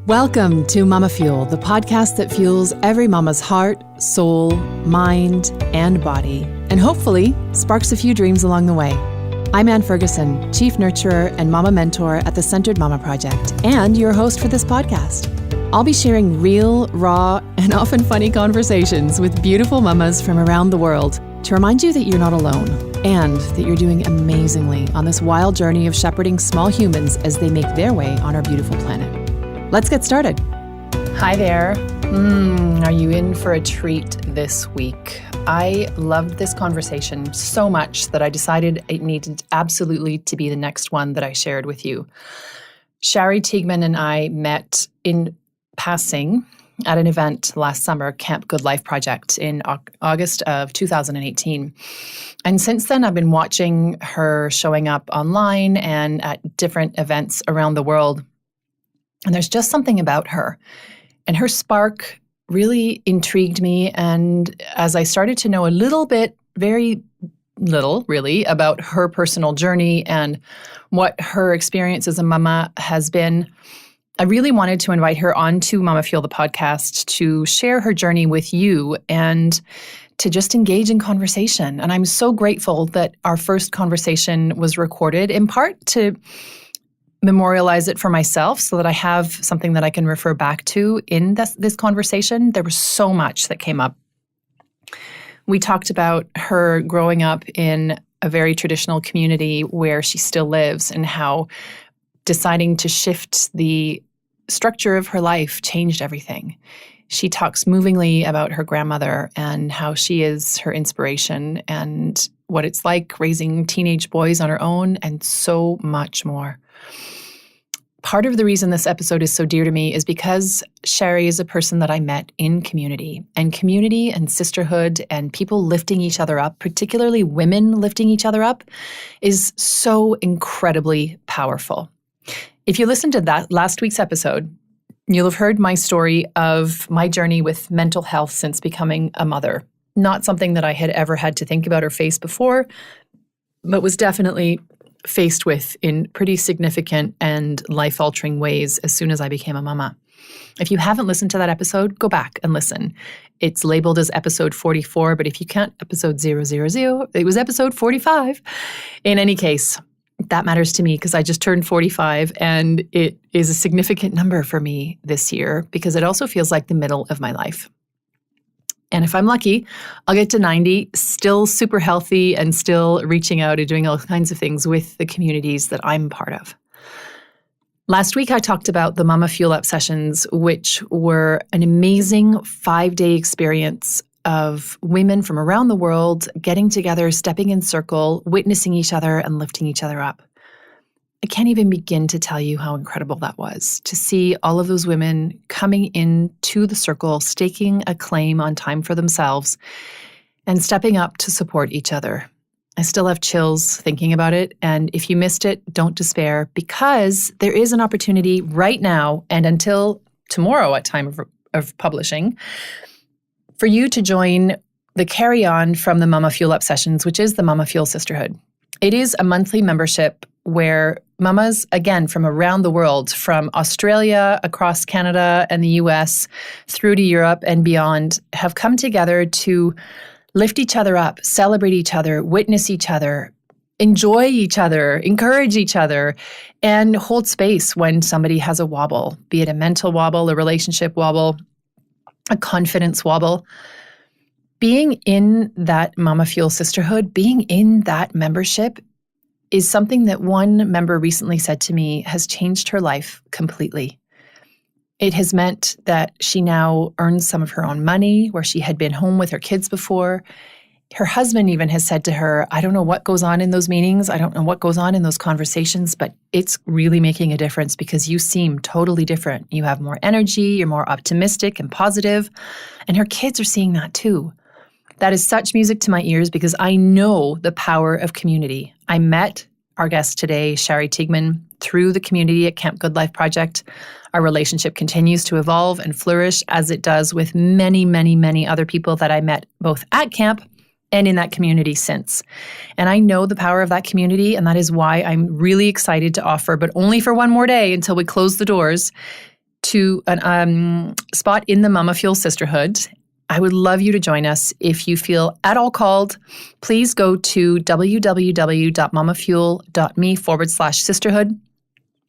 Welcome to MamaFuel, the podcast that fuels every mama's heart, soul, mind, and body, and hopefully sparks a few dreams along the way. I'm Ann Ferguson, Chief Nurturer and Mama Mentor at the Centered Mama Project, and your host for this podcast. I'll be sharing real, raw, and often funny conversations with beautiful mamas from around the world to remind you that you're not alone and that you're doing amazingly on this wild journey of shepherding small humans as they make their way on our beautiful planet. Let's get started. Hi there. Are you in for a treat this week? I loved this conversation so much that I decided it needed absolutely to be the next one that I shared with you. Shari Teigman and I met in passing at an event last summer, Camp Good Life Project in August of 2018. And since then, I've been watching her showing up online and at different events around the world. And there's just something about her. And her spark really intrigued me. And as I started to know a little bit, very little really, about her personal journey and what her experience as a mama has been, I really wanted to invite her onto MamaFuel, the podcast, to share her journey with you and to just engage in conversation. And I'm so grateful that our first conversation was recorded, in part to memorialize it for myself so that I have something that I can refer back to in this conversation. There was so much that came up. We talked about her growing up in a very traditional community where she still lives and how deciding to shift the structure of her life changed everything. She talks movingly about her grandmother and how she is her inspiration and what it's like raising teenage boys on her own and so much more. Part of the reason this episode is so dear to me is because Shari is a person that I met in community and sisterhood and people lifting each other up, particularly women lifting each other up, is so incredibly powerful. If you listened to that last week's episode, you'll have heard my story of my journey with mental health since becoming a mother. Not something that I had ever had to think about or face before, but was definitely faced with in pretty significant and life-altering ways as soon as I became a mama. If you haven't listened to that episode, go back and listen. It's labeled as episode 44, but if you can't, episode 000, it was episode 45. In any case, that matters to me because I just turned 45 and it is a significant number for me this year because it also feels like the middle of my life. And if I'm lucky, I'll get to 90, still super healthy and still reaching out and doing all kinds of things with the communities that I'm part of. Last week, I talked about the MamaFuel Up sessions, which were an amazing 5-day experience of women from around the world getting together, stepping in circle, witnessing each other and lifting each other up. I can't even begin to tell you how incredible that was, to see all of those women coming into the circle, staking a claim on time for themselves, and stepping up to support each other. I still have chills thinking about it, and if you missed it, don't despair, because there is an opportunity right now and until tomorrow at time of publishing for you to join the carry-on from the MamaFuel Up sessions, which is the MamaFuel Sisterhood. It is a monthly membership where mamas, again, from around the world, from Australia, across Canada and the US, through to Europe and beyond, have come together to lift each other up, celebrate each other, witness each other, enjoy each other, encourage each other, and hold space when somebody has a wobble, be it a mental wobble, a relationship wobble, a confidence wobble. Being in that MamaFuel Sisterhood, being in that membership is something that one member recently said to me has changed her life completely. It has meant that she now earns some of her own money where she had been home with her kids before. Her husband even has said to her, I don't know what goes on in those meetings. I don't know what goes on in those conversations, but it's really making a difference because you seem totally different. You have more energy, you're more optimistic and positive, and her kids are seeing that too. That is such music to my ears because I know the power of community. I met our guest today, Shari Teigman, through the community at Camp Good Life Project. Our relationship continues to evolve and flourish as it does with many, many, many other people that I met both at camp and in that community since. And I know the power of that community, and that is why I'm really excited to offer, but only for one more day until we close the doors, to a spot in the MamaFuel Sisterhood. I would love you to join us. If you feel at all called, please go to www.mamafuel.me/sisterhood.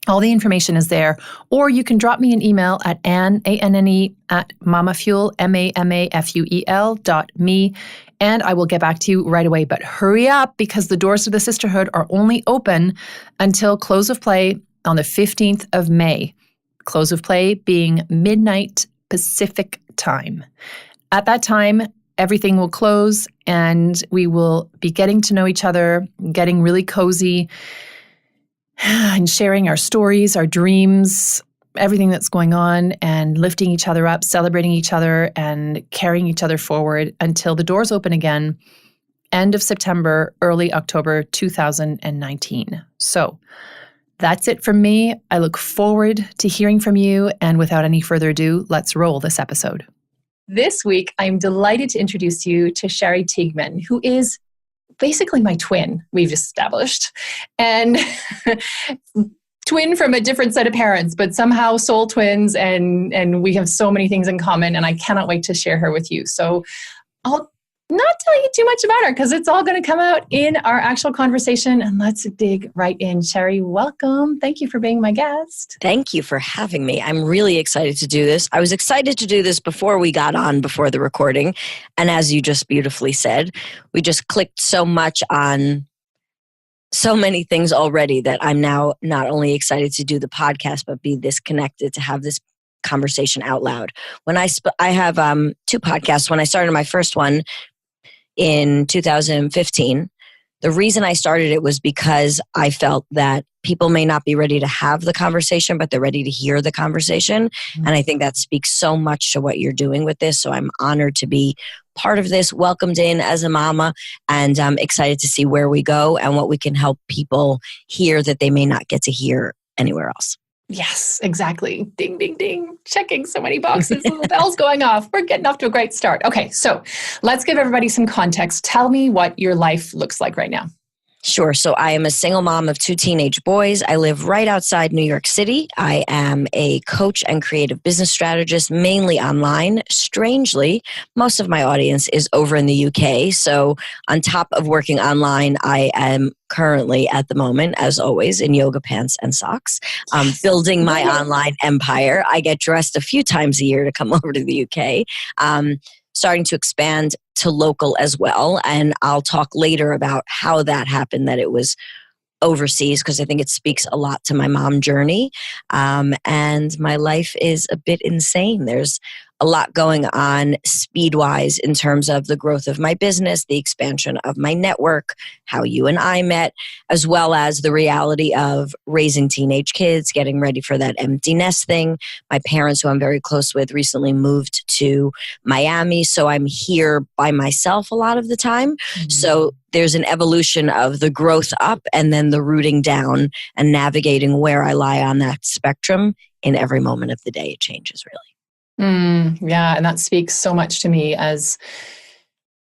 All the information is there. Or you can drop me an email at Anne, A-N-N-E, at MamaFuel, MAMAFUEL.me, and I will get back to you right away. But hurry up, because the doors to the Sisterhood are only open until close of play on the 15th of May. Close of play being midnight Pacific time. At that time, everything will close and we will be getting to know each other, getting really cozy, and sharing our stories, our dreams, everything that's going on, and lifting each other up, celebrating each other, and carrying each other forward until the doors open again, end of September, early October 2019. So that's it from me. I look forward to hearing from you. And without any further ado, let's roll this episode. This week, I'm delighted to introduce you to Shari Teigman, who is basically my twin, we've established, and twin from a different set of parents, but somehow soul twins, and we have so many things in common, and I cannot wait to share her with you. So I'll not tell you too much about her because it's all going to come out in our actual conversation, and let's dig right in. Shari, welcome. Thank you for being my guest. Thank you for having me. I'm really excited to do this. I was excited to do this before we got on, before the recording. And as you just beautifully said, we just clicked so much on so many things already that I'm now not only excited to do the podcast, but be this connected to have this conversation out loud. When I have two podcasts. When I started my first one in 2015, the reason I started it was because I felt that people may not be ready to have the conversation, but they're ready to hear the conversation. Mm-hmm. And I think that speaks so much to what you're doing with this. So I'm honored to be part of this, welcomed in as a mama, and I'm excited to see where we go and what we can help people hear that they may not get to hear anywhere else. Yes, exactly. Ding, ding, ding. Checking so many boxes. Little bells going off. We're getting off to a great start. Okay, so let's give everybody some context. Tell me what your life looks like right now. Sure. So I am a single mom of two teenage boys. I live right outside New York City. I am a coach and creative business strategist, mainly online. Strangely, most of my audience is over in the UK. So on top of working online, I am currently at the moment, as always, in yoga pants and socks, building my online empire. I get dressed a few times a year to come over to the UK. Starting to expand to local as well. And I'll talk later about how that happened, that it was overseas, because I think it speaks a lot to my mom journey. And my life is a bit insane. There's a lot going on speed-wise in terms of the growth of my business, the expansion of my network, how you and I met, as well as the reality of raising teenage kids, getting ready for that empty nest thing. My parents, who I'm very close with, recently moved to Miami, so I'm here by myself a lot of the time. Mm-hmm. So there's an evolution of the growth up and then the rooting down and navigating where I lie on that spectrum in every moment of the day. It changes, really. Yeah, and that speaks so much to me as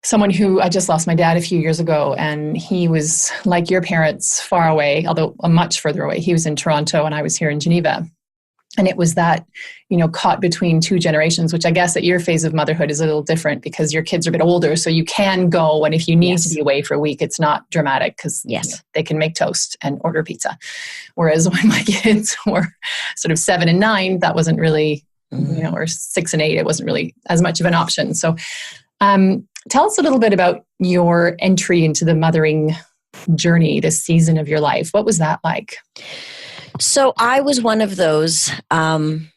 someone who, I just lost my dad a few years ago, and he was like your parents, far away, although much further away. He was in Toronto and I was here in Geneva. And it was that, caught between two generations, which I guess at your phase of motherhood is a little different because your kids are a bit older. So you can go, and if you need to be away for a week, it's not dramatic because they can make toast and order pizza. Whereas when my kids were sort of 7 and 9, that wasn't really, or 6 and 8, it wasn't really as much of an option. So tell us a little bit about your entry into the mothering journey, this season of your life. What was that like? So I was one of those, in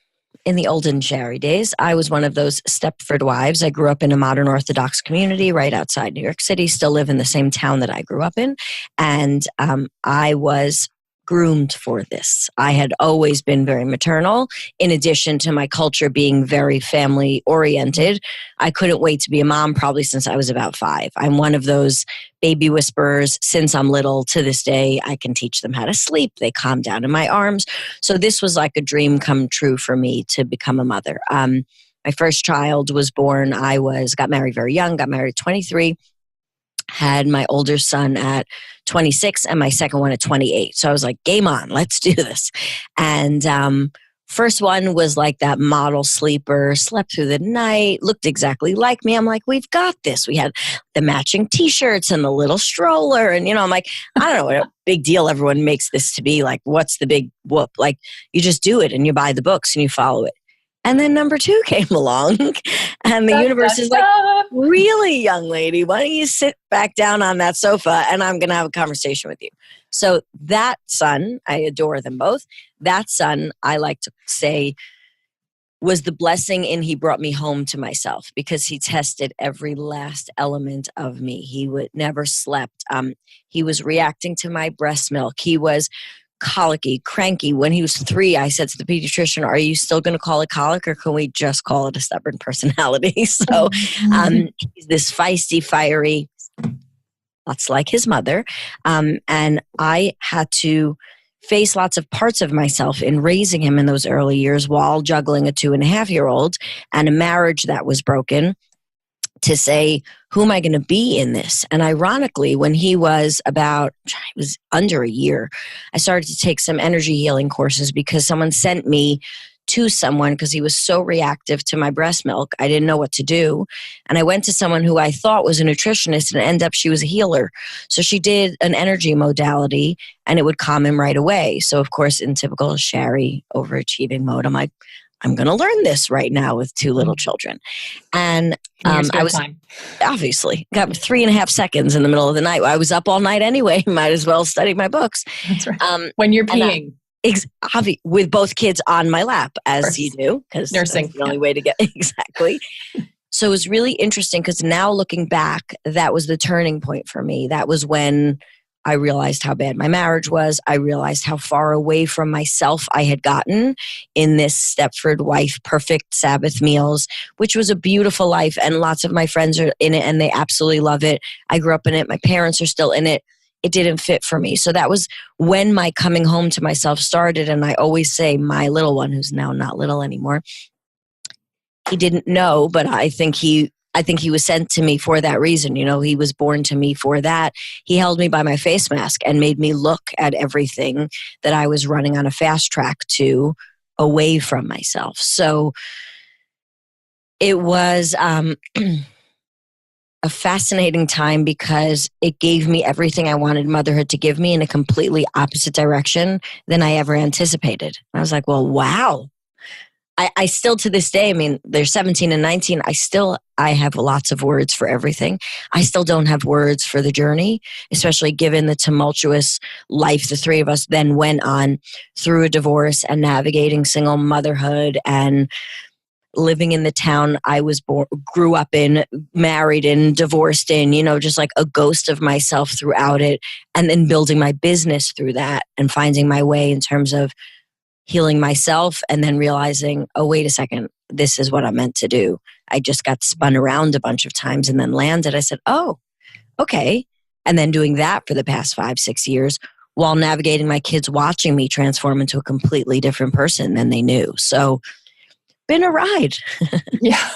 the olden Shari days, I was one of those Stepford wives. I grew up in a modern Orthodox community right outside New York City, still live in the same town that I grew up in. And I was groomed for this. I had always been very maternal. In addition to my culture being very family oriented, I couldn't wait to be a mom probably since I was about 5. I'm one of those baby whisperers since I'm little. To this day, I can teach them how to sleep. They calm down in my arms. So this was like a dream come true for me to become a mother. My first child was born. I got married very young, got married at 23. Had my older son at 26 and my second one at 28. So I was like, game on, let's do this. And First one was like that model sleeper, slept through the night, looked exactly like me. I'm like, we've got this. We had the matching t-shirts and the little stroller. And, I'm like, I don't know what a big deal everyone makes this to be. Like, what's the big whoop? Like, you just do it and you buy the books and you follow it. And then number 2 came along and the universe is like, really, young lady, why don't you sit back down on that sofa and I'm going to have a conversation with you. So that son, I adore them both. That son, I like to say, was the blessing in he brought me home to myself because he tested every last element of me. He never slept. He was reacting to my breast milk. He was colicky, cranky. When he was 3, I said to the pediatrician, are you still going to call it colic or can we just call it a stubborn personality? So he's this feisty, fiery, lots like his mother. And I had to face lots of parts of myself in raising him in those early years while juggling a 2.5-year-old and a marriage that was broken to say, who am I going to be in this? And ironically, when he was under a year, I started to take some energy healing courses because someone sent me to someone because he was so reactive to my breast milk. I didn't know what to do. And I went to someone who I thought was a nutritionist and ended up she was a healer. So she did an energy modality and it would calm him right away. So of course, in typical Shari overachieving mode, I'm like, I'm going to learn this right now with 2 little children. And I was obviously got 3.5 seconds in the middle of the night. I was up all night anyway. Might as well study my books. That's right. When you're peeing. With both kids on my lap, as you do, because nursing that's the only way to get exactly. So it was really interesting because now looking back, that was the turning point for me. That was when I realized how bad my marriage was. I realized how far away from myself I had gotten in this Stepford wife, perfect Sabbath meals, which was a beautiful life. And lots of my friends are in it and they absolutely love it. I grew up in it. My parents are still in it. It didn't fit for me. So that was when my coming home to myself started. And I always say my little one, who's now not little anymore, he didn't know, but I think he was sent to me for that reason. He was born to me for that. He held me by my face mask and made me look at everything that I was running on a fast track to away from myself. So it was a fascinating time because it gave me everything I wanted motherhood to give me in a completely opposite direction than I ever anticipated. I was like, well, wow. I still to this day, they're 17 and 19. I have lots of words for everything. I still don't have words for the journey, especially given the tumultuous life the 3 of us then went on through a divorce and navigating single motherhood and living in the town I was grew up in, married in, divorced in, just like a ghost of myself throughout it. And then building my business through that and finding my way in terms of healing myself and then realizing, oh, wait a second, this is what I'm meant to do. I just got spun around a bunch of times and then landed. I said, oh, okay. And then doing that for the past 5-6 years while navigating my kids watching me transform into a completely different person than they knew. So been a ride. Yeah.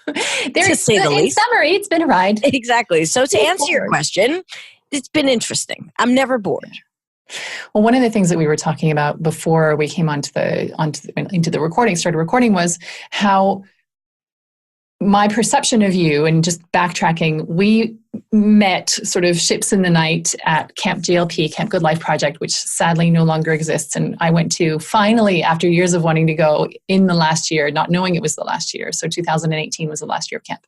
To say the least. In summary, it's been a ride. Exactly. So to answer your question, it's been interesting. I'm never bored. Well, one of the things that we were talking about before we came into the recording, started recording, was how my perception of you, and just backtracking, we met sort of ships in the night at Camp GLP, Camp Good Life Project, which sadly no longer exists. And I went to finally, after years of wanting to go, in the last year, not knowing it was the last year. So 2018 was the last year of camp.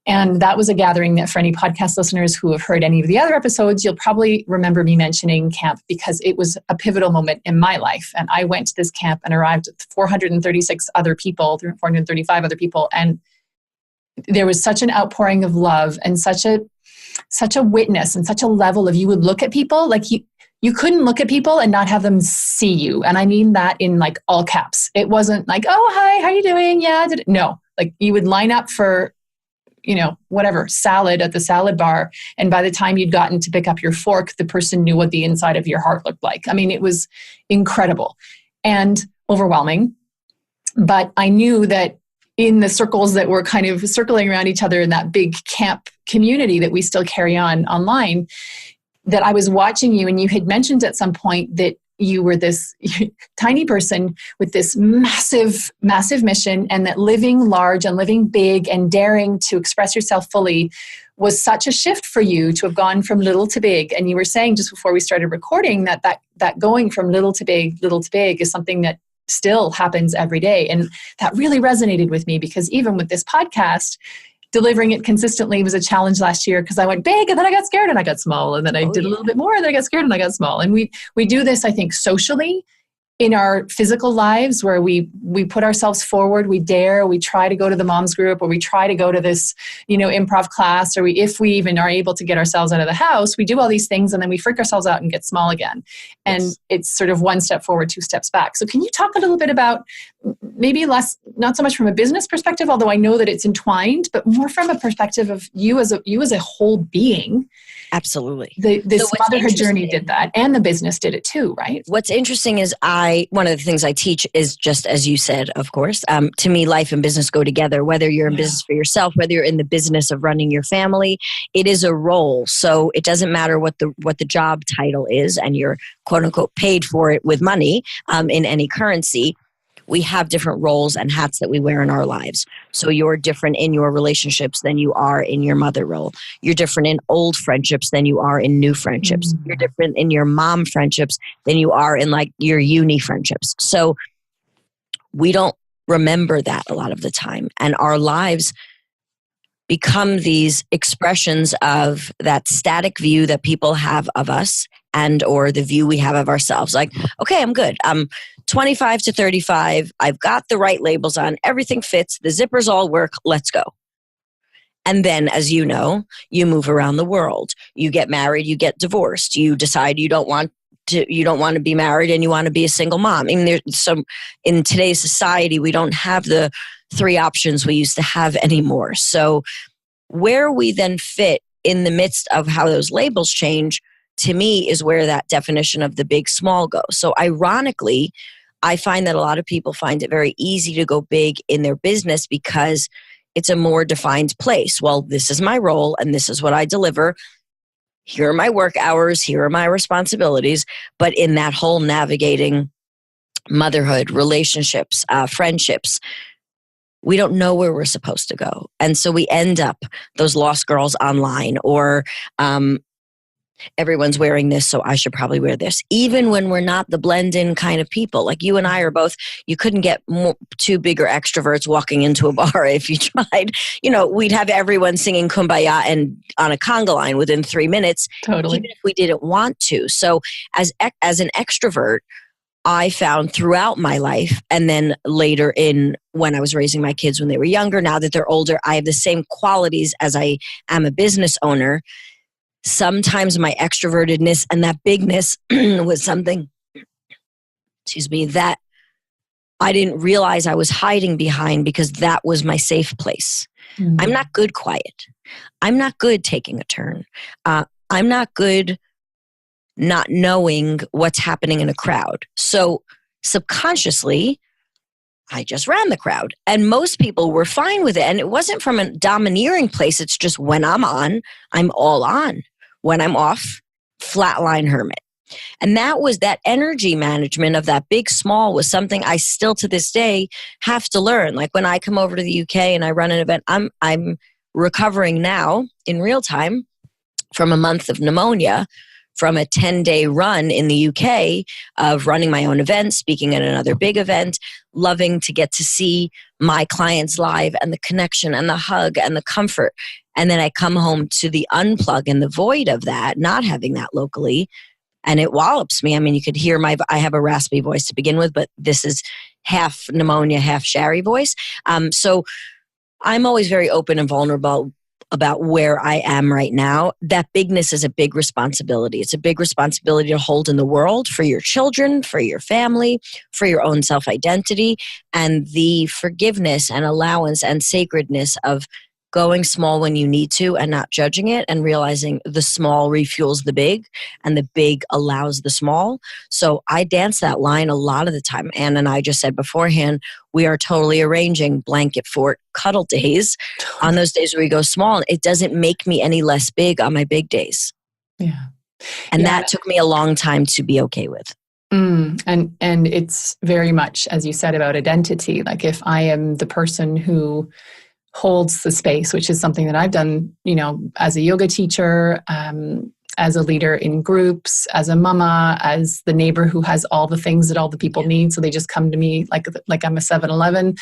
And that was a gathering that for any podcast listeners who have heard any of the other episodes, you'll probably remember me mentioning camp because it was a pivotal moment in my life. And I went to this camp and arrived with 436 other people, 435 other people. And there was such an outpouring of love and such a witness and such a level of, you would look at people like you couldn't look at people and not have them see you. And I mean that in like all caps. It wasn't like, oh, hi, how you doing? Yeah. No, like you would line up for, whatever, salad at the salad bar. And by the time you'd gotten to pick up your fork, the person knew what the inside of your heart looked like. I mean, it was incredible and overwhelming. But I knew that in the circles that were kind of circling around each other in that big camp community that we still carry on online, that I was watching you, and you had mentioned at some point that you were this tiny person with this massive, massive mission, and that living large and living big and daring to express yourself fully was such a shift for you to have gone from little to big. And you were saying just before we started recording that going from little to big is something that still happens every day. And that really resonated with me, because even with this podcast, delivering it consistently was a challenge last year, because I went big and then I got scared and I got small, and then I did a little bit more and then I got scared and I got small. And we do this, I think, socially in our physical lives, where we put ourselves forward, we dare, we try to go to the moms group, or we try to go to this, improv class, or if we even are able to get ourselves out of the house, we do all these things and then we freak ourselves out and get small again. And it's sort of one step forward, two steps back. So can you talk a little bit about maybe less, not so much from a business perspective, although I know that it's entwined, but more from a perspective of you as a whole being? Absolutely. This motherhood journey did that, and the business did it too, right? What's interesting is one of the things I teach is just as you said, of course. To me, life and business go together. Whether you're in business for yourself, whether you're in the business of running your family, it is a role. So it doesn't matter what the job title is, and you're quote unquote paid for it with money in any currency. We have different roles and hats that we wear in our lives. So you're different in your relationships than you are in your mother role. You're different in old friendships than you are in new friendships. You're different in your mom friendships than you are in like your uni friendships. So we don't remember that a lot of the time. And our lives become these expressions of that static view that people have of us, and or the view we have of ourselves. Like, okay, I'm good. I'm 25 to 35. I've got the right labels on. Everything fits. The zippers all work. Let's go. And then, as you know, you move around the world. You get married. You get divorced. You decide you don't want to be married and you want to be a single mom. I mean, in today's society, we don't have the 3 options we used to have anymore. So where we then fit in the midst of how those labels change, to me, is where that definition of the big small goes. So ironically, I find that a lot of people find it very easy to go big in their business because it's a more defined place. Well, this is my role and this is what I deliver. Here are my work hours. Here are my responsibilities. But in that whole navigating motherhood, relationships, friendships, we don't know where we're supposed to go. And so we end up those lost girls online, or everyone's wearing this, so I should probably wear this. Even when we're not the blend-in kind of people. Like you and I are both, you couldn't get 2 bigger extroverts walking into a bar if you tried. We'd have everyone singing Kumbaya and on a conga line within 3 minutes. Totally. Even if we didn't want to. So as an extrovert, I found throughout my life, and then later when I was raising my kids when they were younger, now that they're older, I have the same qualities as I am a business owner. Sometimes my extrovertedness and that bigness was something, that I didn't realize I was hiding behind, because that was my safe place. I'm not good quiet. I'm not good taking a turn. I'm not good not knowing what's happening in a crowd. So subconsciously, I just ran the crowd. And most people were fine with it. And it wasn't from a domineering place. It's just when I'm on, I'm all on. When I'm off, flatline hermit. And that energy management of that big small was something I still to this day have to learn. Like when I come over to the UK and I run an event, I'm recovering now in real time from a month of pneumonia, from a 10-day run in the UK of running my own event, speaking at another big event, loving to get to see my clients live and the connection and the hug and the comfort. And then I come home to the unplug and the void of that, not having that locally, and it wallops me. I mean, you could hear I have a raspy voice to begin with, but this is half pneumonia, half Shari voice. So I'm always very open and vulnerable about where I am right now. That bigness is a big responsibility. It's a big responsibility to hold in the world for your children, for your family, for your own self-identity, and the forgiveness and allowance and sacredness of going small when you need to and not judging it, and realizing the small refuels the big and the big allows the small. So I dance that line a lot of the time. Anne and I just said beforehand, we are totally arranging blanket fort cuddle days on those days where we go small. It doesn't make me any less big on my big days. Yeah. And that took me a long time to be okay with. And it's very much, as you said, about identity. Like if I am the person who holds the space, which is something that I've done, as a yoga teacher, as a leader in groups, as a mama, as the neighbor who has all the things that all the people need. So they just come to me like I'm a 7-Eleven.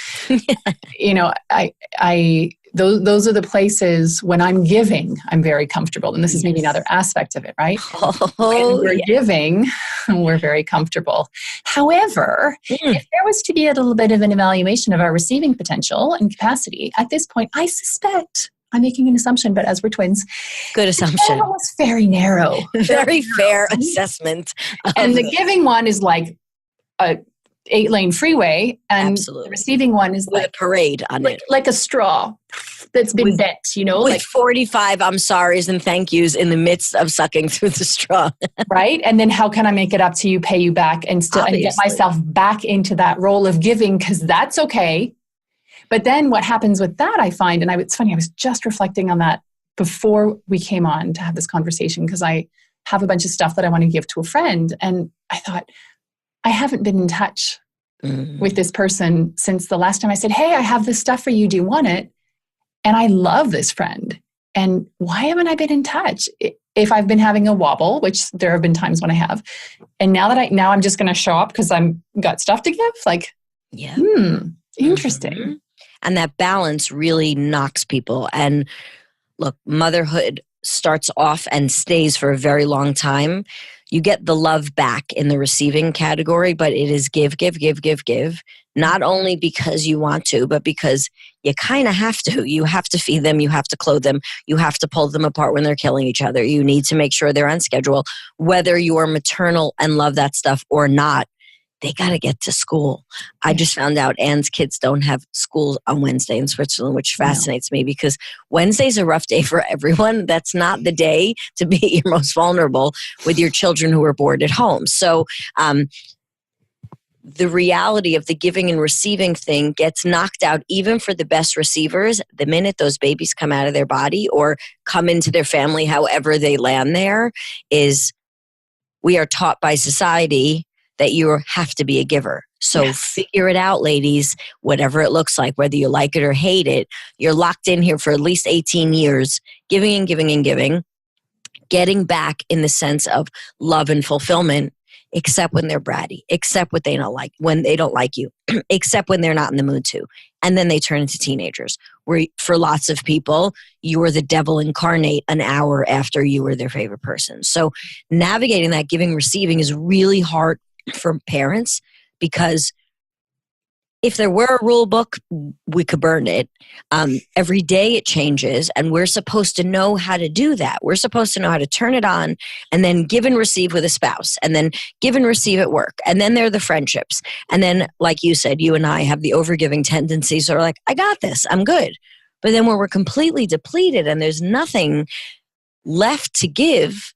Those are the places when I'm giving, I'm very comfortable. And this is maybe another aspect of it, right? When we're giving, we're very comfortable. However, if there was to be a little bit of an evaluation of our receiving potential and capacity, at this point, I suspect, I'm making an assumption, but as we're twins, good assumption. That was very narrow. Very fair assessment. And the giving one is like a 8-lane freeway, and the receiving one is with a parade on it, like a straw that's been bent, with like 45 I'm sorry's and thank yous in the midst of sucking through the straw. Right? And then how can I make it up to you, pay you back, and still and get myself back into that role of giving, because that's okay. But then what happens with that, I find, and it's funny, I was just reflecting on that before we came on to have this conversation, because I have a bunch of stuff that I want to give to a friend, and I thought, I haven't been in touch with this person since the last time I said, hey, I have this stuff for you. Do you want it? And I love this friend. And why haven't I been in touch? If I've been having a wobble, which there have been times when I have, and now I'm just going to show up because I'm got stuff to give. Like, interesting. Mm-hmm. And that balance really knocks people. And look, motherhood starts off and stays for a very long time. You get the love back in the receiving category, but it is give. Not only because you want to, but because you kind of have to. You have to feed them. You have to clothe them. You have to pull them apart when they're killing each other. You need to make sure they're on schedule. Whether you are maternal and love that stuff or not, they got to get to school. I just found out Anne's kids don't have school on Wednesday in Switzerland, which fascinates me, because Wednesday's a rough day for everyone. That's not the day to be your most vulnerable with your children who are bored at home. So the reality of the giving and receiving thing gets knocked out even for the best receivers the minute those babies come out of their body or come into their family, however they land there. Is we are taught by society that you have to be a giver. So figure it out, ladies, whatever it looks like, whether you like it or hate it. You're locked in here for at least 18 years, giving and giving and giving, getting back in the sense of love and fulfillment, except when they're bratty, except when they don't like you, except when they're not in the mood to. And then they turn into teenagers, where for lots of people, you are the devil incarnate an hour after you were their favorite person. So navigating that giving, receiving is really hard for parents, because if there were a rule book, we could burn it. Every day it changes, and we're supposed to know how to do that. We're supposed to know how to turn it on and then give and receive with a spouse, and then give and receive at work. And then there are the friendships. And then, like you said, you and I have the overgiving tendencies. So we're like, I got this, I'm good. But then when we're completely depleted and there's nothing left to give,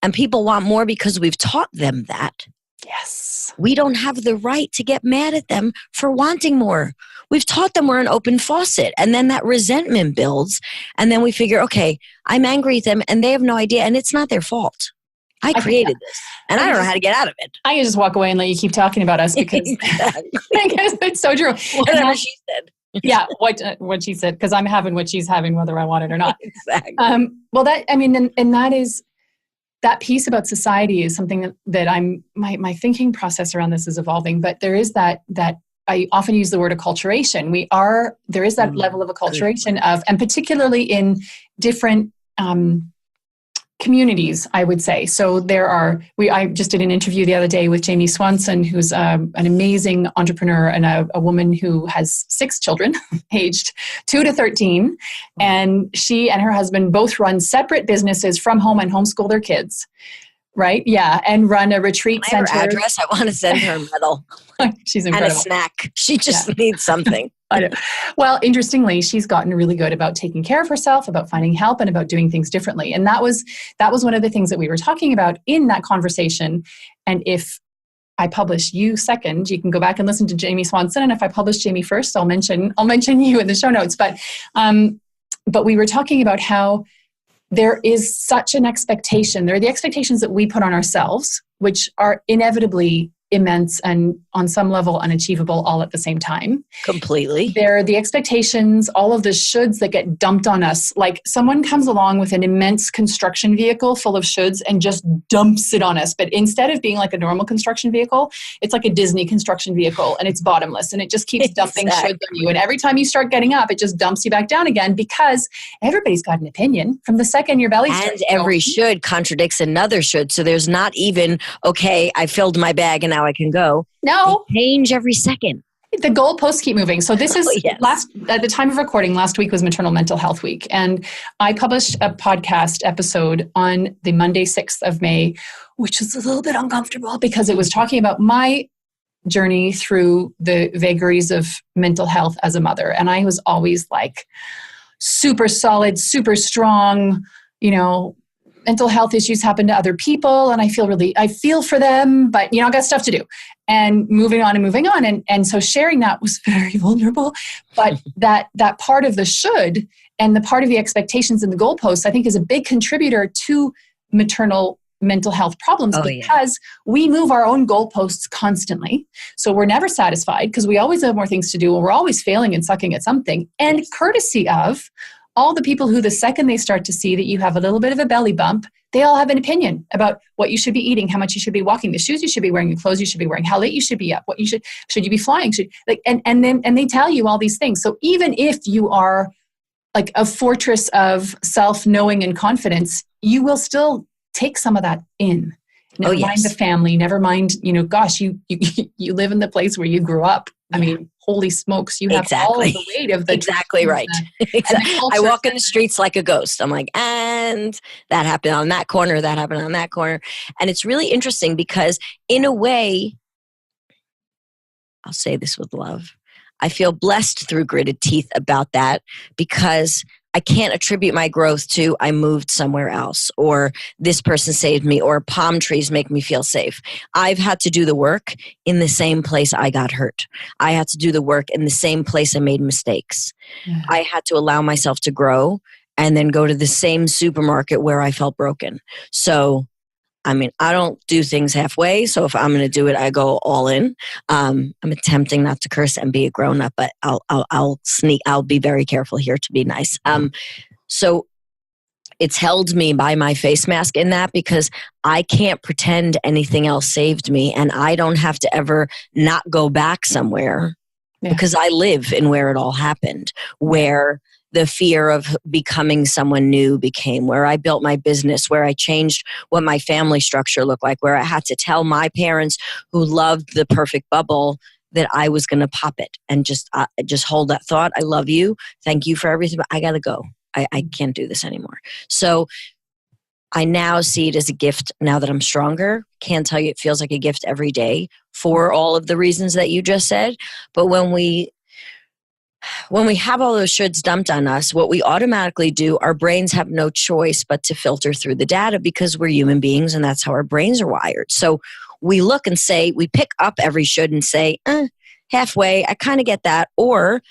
and people want more because we've taught them that. Yes. We don't have the right to get mad at them for wanting more. We've taught them we're an open faucet, and then that resentment builds, and then we figure, okay, I'm angry at them and they have no idea, and it's not their fault. I created this, and I don't know how to get out of it. I can just walk away and let you keep talking about us, because because it's so true. Whatever she said. Yeah, what she said, because I'm having what she's having, whether I want it or not. Exactly. Well, that is, that piece about society is something that my thinking process around this is evolving, but there is that I often use the word acculturation. There is that level of acculturation of, and particularly in different communities, I would say. So I just did an interview the other day with Jamie Swanson, who's an amazing entrepreneur and a woman who has 6 children aged 2 to 13. And she and her husband both run separate businesses from home and homeschool their kids. Right? Yeah. And run a retreat center. Her address. I want to send her a medal. She's incredible. And a snack. She just needs something. I know. Well, interestingly, she's gotten really good about taking care of herself, about finding help, and about doing things differently. And that was one of the things that we were talking about in that conversation. And if I publish you second, you can go back and listen to Jamie Swanson. And if I publish Jamie first, I'll mention you in the show notes. But we were talking about how there is such an expectation. There are the expectations that we put on ourselves, which are inevitably immense and on some level unachievable all at the same time. Completely. There are the expectations, all of the shoulds that get dumped on us. Like someone comes along with an immense construction vehicle full of shoulds and just dumps it on us. But instead of being like a normal construction vehicle, it's like a Disney construction vehicle and it's bottomless and it just keeps dumping shoulds on you. And every time you start getting up, it just dumps you back down again because everybody's got an opinion from the second your belly starts. And every should contradicts another should. So there's not even, okay, I filled my bag and now I can go. No. They change every second. The goalposts keep moving. So this is yes. At the time of recording, last week was Maternal Mental Health Week. And I published a podcast episode on the Monday, 6th of May, which was a little bit uncomfortable because it was talking about my journey through the vagaries of mental health as a mother. And I was always like super solid, super strong, mental health issues happen to other people and I feel for them, but I got stuff to do and moving on. And so sharing that was very vulnerable, but that part of the should and the part of the expectations and the goalposts, I think is a big contributor to maternal mental health problems because we move our own goalposts constantly. So we're never satisfied because we always have more things to do. We're always failing and sucking at something. And courtesy of all the people who the second they start to see that you have a little bit of a belly bump, they all have an opinion about what you should be eating, how much you should be walking, the shoes you should be wearing, the clothes you should be wearing, how late you should be up, what you should you be flying, and they tell you all these things. So even if you are like a fortress of self-knowing and confidence, you will still take some of that in. Never mind the family, never mind, gosh, you live in the place where you grew up. I mean, holy smokes, you have all of the weight of the exactly right. I walk in the streets like a ghost. I'm like, and that happened on that corner, that happened on that corner. And it's really interesting because in a way, I'll say this with love, I feel blessed through gritted teeth about that because I can't attribute my growth to I moved somewhere else or this person saved me or palm trees make me feel safe. I've had to do the work in the same place I got hurt. I had to do the work in the same place I made mistakes. Yeah. I had to allow myself to grow and then go to the same supermarket where I felt broken. So, I mean, I don't do things halfway. So if I'm going to do it, I go all in. I'm attempting not to curse and be a grown up, but I'll be very careful here to be nice. So it's held me by my face mask in that because I can't pretend anything else saved me and I don't have to ever not go back somewhere because I live in where it all happened, where the fear of becoming someone new became, where I built my business, where I changed what my family structure looked like, where I had to tell my parents who loved the perfect bubble that I was going to pop it and just hold that thought. I love you. Thank you for everything, but I got to go. I can't do this anymore. So I now see it as a gift now that I'm stronger. Can't tell you it feels like a gift every day for all of the reasons that you just said. But when we have all those shoulds dumped on us, what we automatically do, our brains have no choice but to filter through the data because we're human beings and that's how our brains are wired. So we look and say, we pick up every should and say, halfway, I kind of get that. Or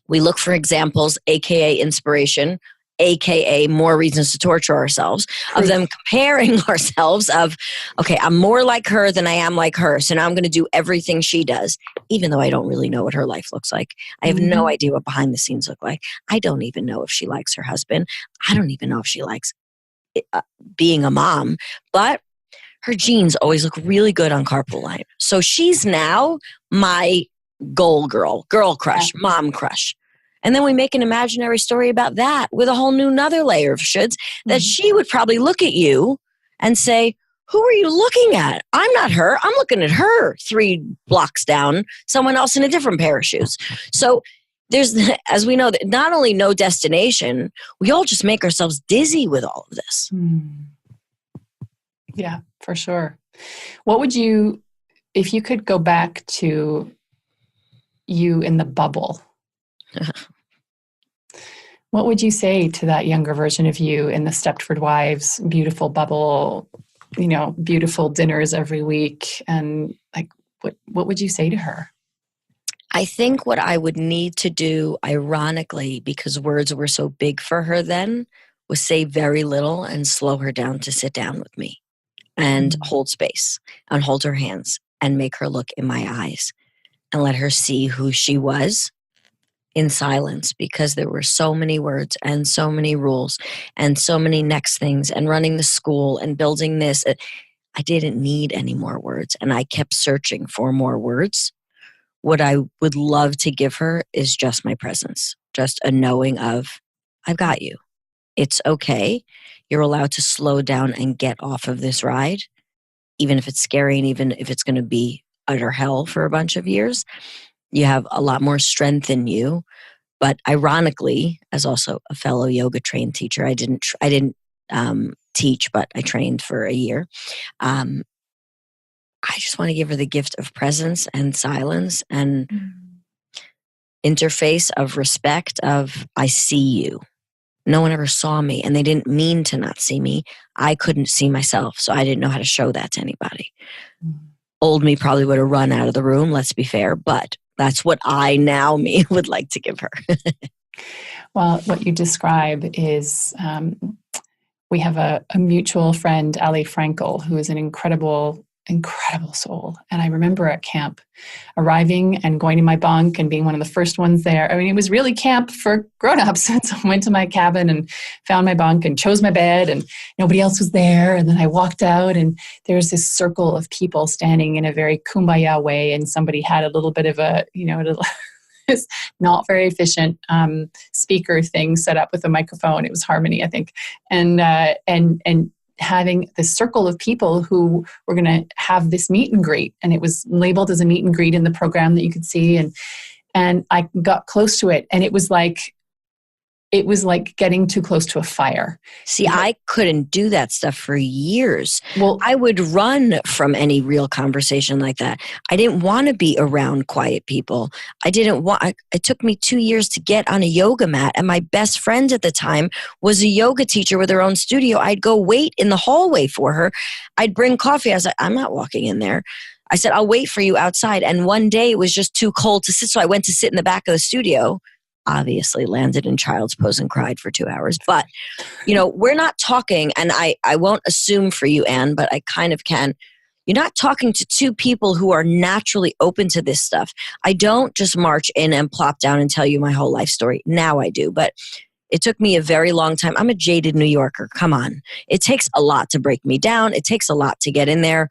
we look for examples, AKA inspiration, AKA more reasons to torture ourselves, of them comparing ourselves of, okay, I'm more like her than I am like her. So now I'm going to do everything she does, even though I don't really know what her life looks like. I have no idea what behind the scenes look like. I don't even know if she likes her husband. I don't even know if she likes being a mom, but her jeans always look really good on carpool line. So she's now my goal girl crush, mom crush. And then we make an imaginary story about that with a whole new another layer of shoulds that she would probably look at you and say, who are you looking at? I'm not her. I'm looking at her 3 blocks down, someone else in a different pair of shoes. So there's, as we know, not only no destination, we all just make ourselves dizzy with all of this. Yeah, for sure. What would you, if you could go back to you in the bubble, what would you say to that younger version of you in the Stepford Wives, beautiful bubble, beautiful dinners every week? And like, what would you say to her? I think what I would need to do, ironically, because words were so big for her then, was say very little and slow her down to sit down with me and hold space and hold her hands and make her look in my eyes and let her see who she was in silence, because there were so many words and so many rules and so many next things and running the school and building this. I didn't need any more words, and I kept searching for more words. What I would love to give her is just my presence, just a knowing of, I've got you. It's okay. You're allowed to slow down and get off of this ride, even if it's scary and even if it's going to be utter hell for a bunch of years. You have a lot more strength in you. But ironically, as also a fellow yoga trained teacher, I didn't teach, but I trained for a year. I just want to give her the gift of presence and silence and interface of respect of, I see you. No one ever saw me, and they didn't mean to not see me. I couldn't see myself, so I didn't know how to show that to anybody. Old me probably would have run out of the room, let's be fair, but that's what I now me would like to give her. Well, what you describe is we have a mutual friend, Ali Frankel, who is an incredible soul. And I remember at camp arriving and going to my bunk and being one of the first ones there. I mean, it was really camp for grown-ups. And so I went to my cabin and found my bunk and chose my bed, and nobody else was there. And then I walked out, and there was this circle of people standing in a very kumbaya way. And somebody had a little bit of a, this not very efficient speaker thing set up with a microphone. It was Harmony, I think. And having this circle of people who were going to have this meet and greet, and it was labeled as a meet and greet in the program that you could see, and I got close to it, and it was like getting too close to a fire. See, I couldn't do that stuff for years. Well, I would run from any real conversation like that. I didn't want to be around quiet people. It took me 2 years to get on a yoga mat, and my best friend at the time was a yoga teacher with her own studio. I'd go wait in the hallway for her. I'd bring coffee. I was like, I'm not walking in there. I said, I'll wait for you outside. And one day it was just too cold to sit, so I went to sit in the back of the studio. Obviously landed in child's pose and cried for 2 hours. But, we're not talking, and I won't assume for you, Anne, but I kind of can. You're not talking to two people who are naturally open to this stuff. I don't just march in and plop down and tell you my whole life story. Now I do, but it took me a very long time. I'm a jaded New Yorker. Come on. It takes a lot to break me down. It takes a lot to get in there.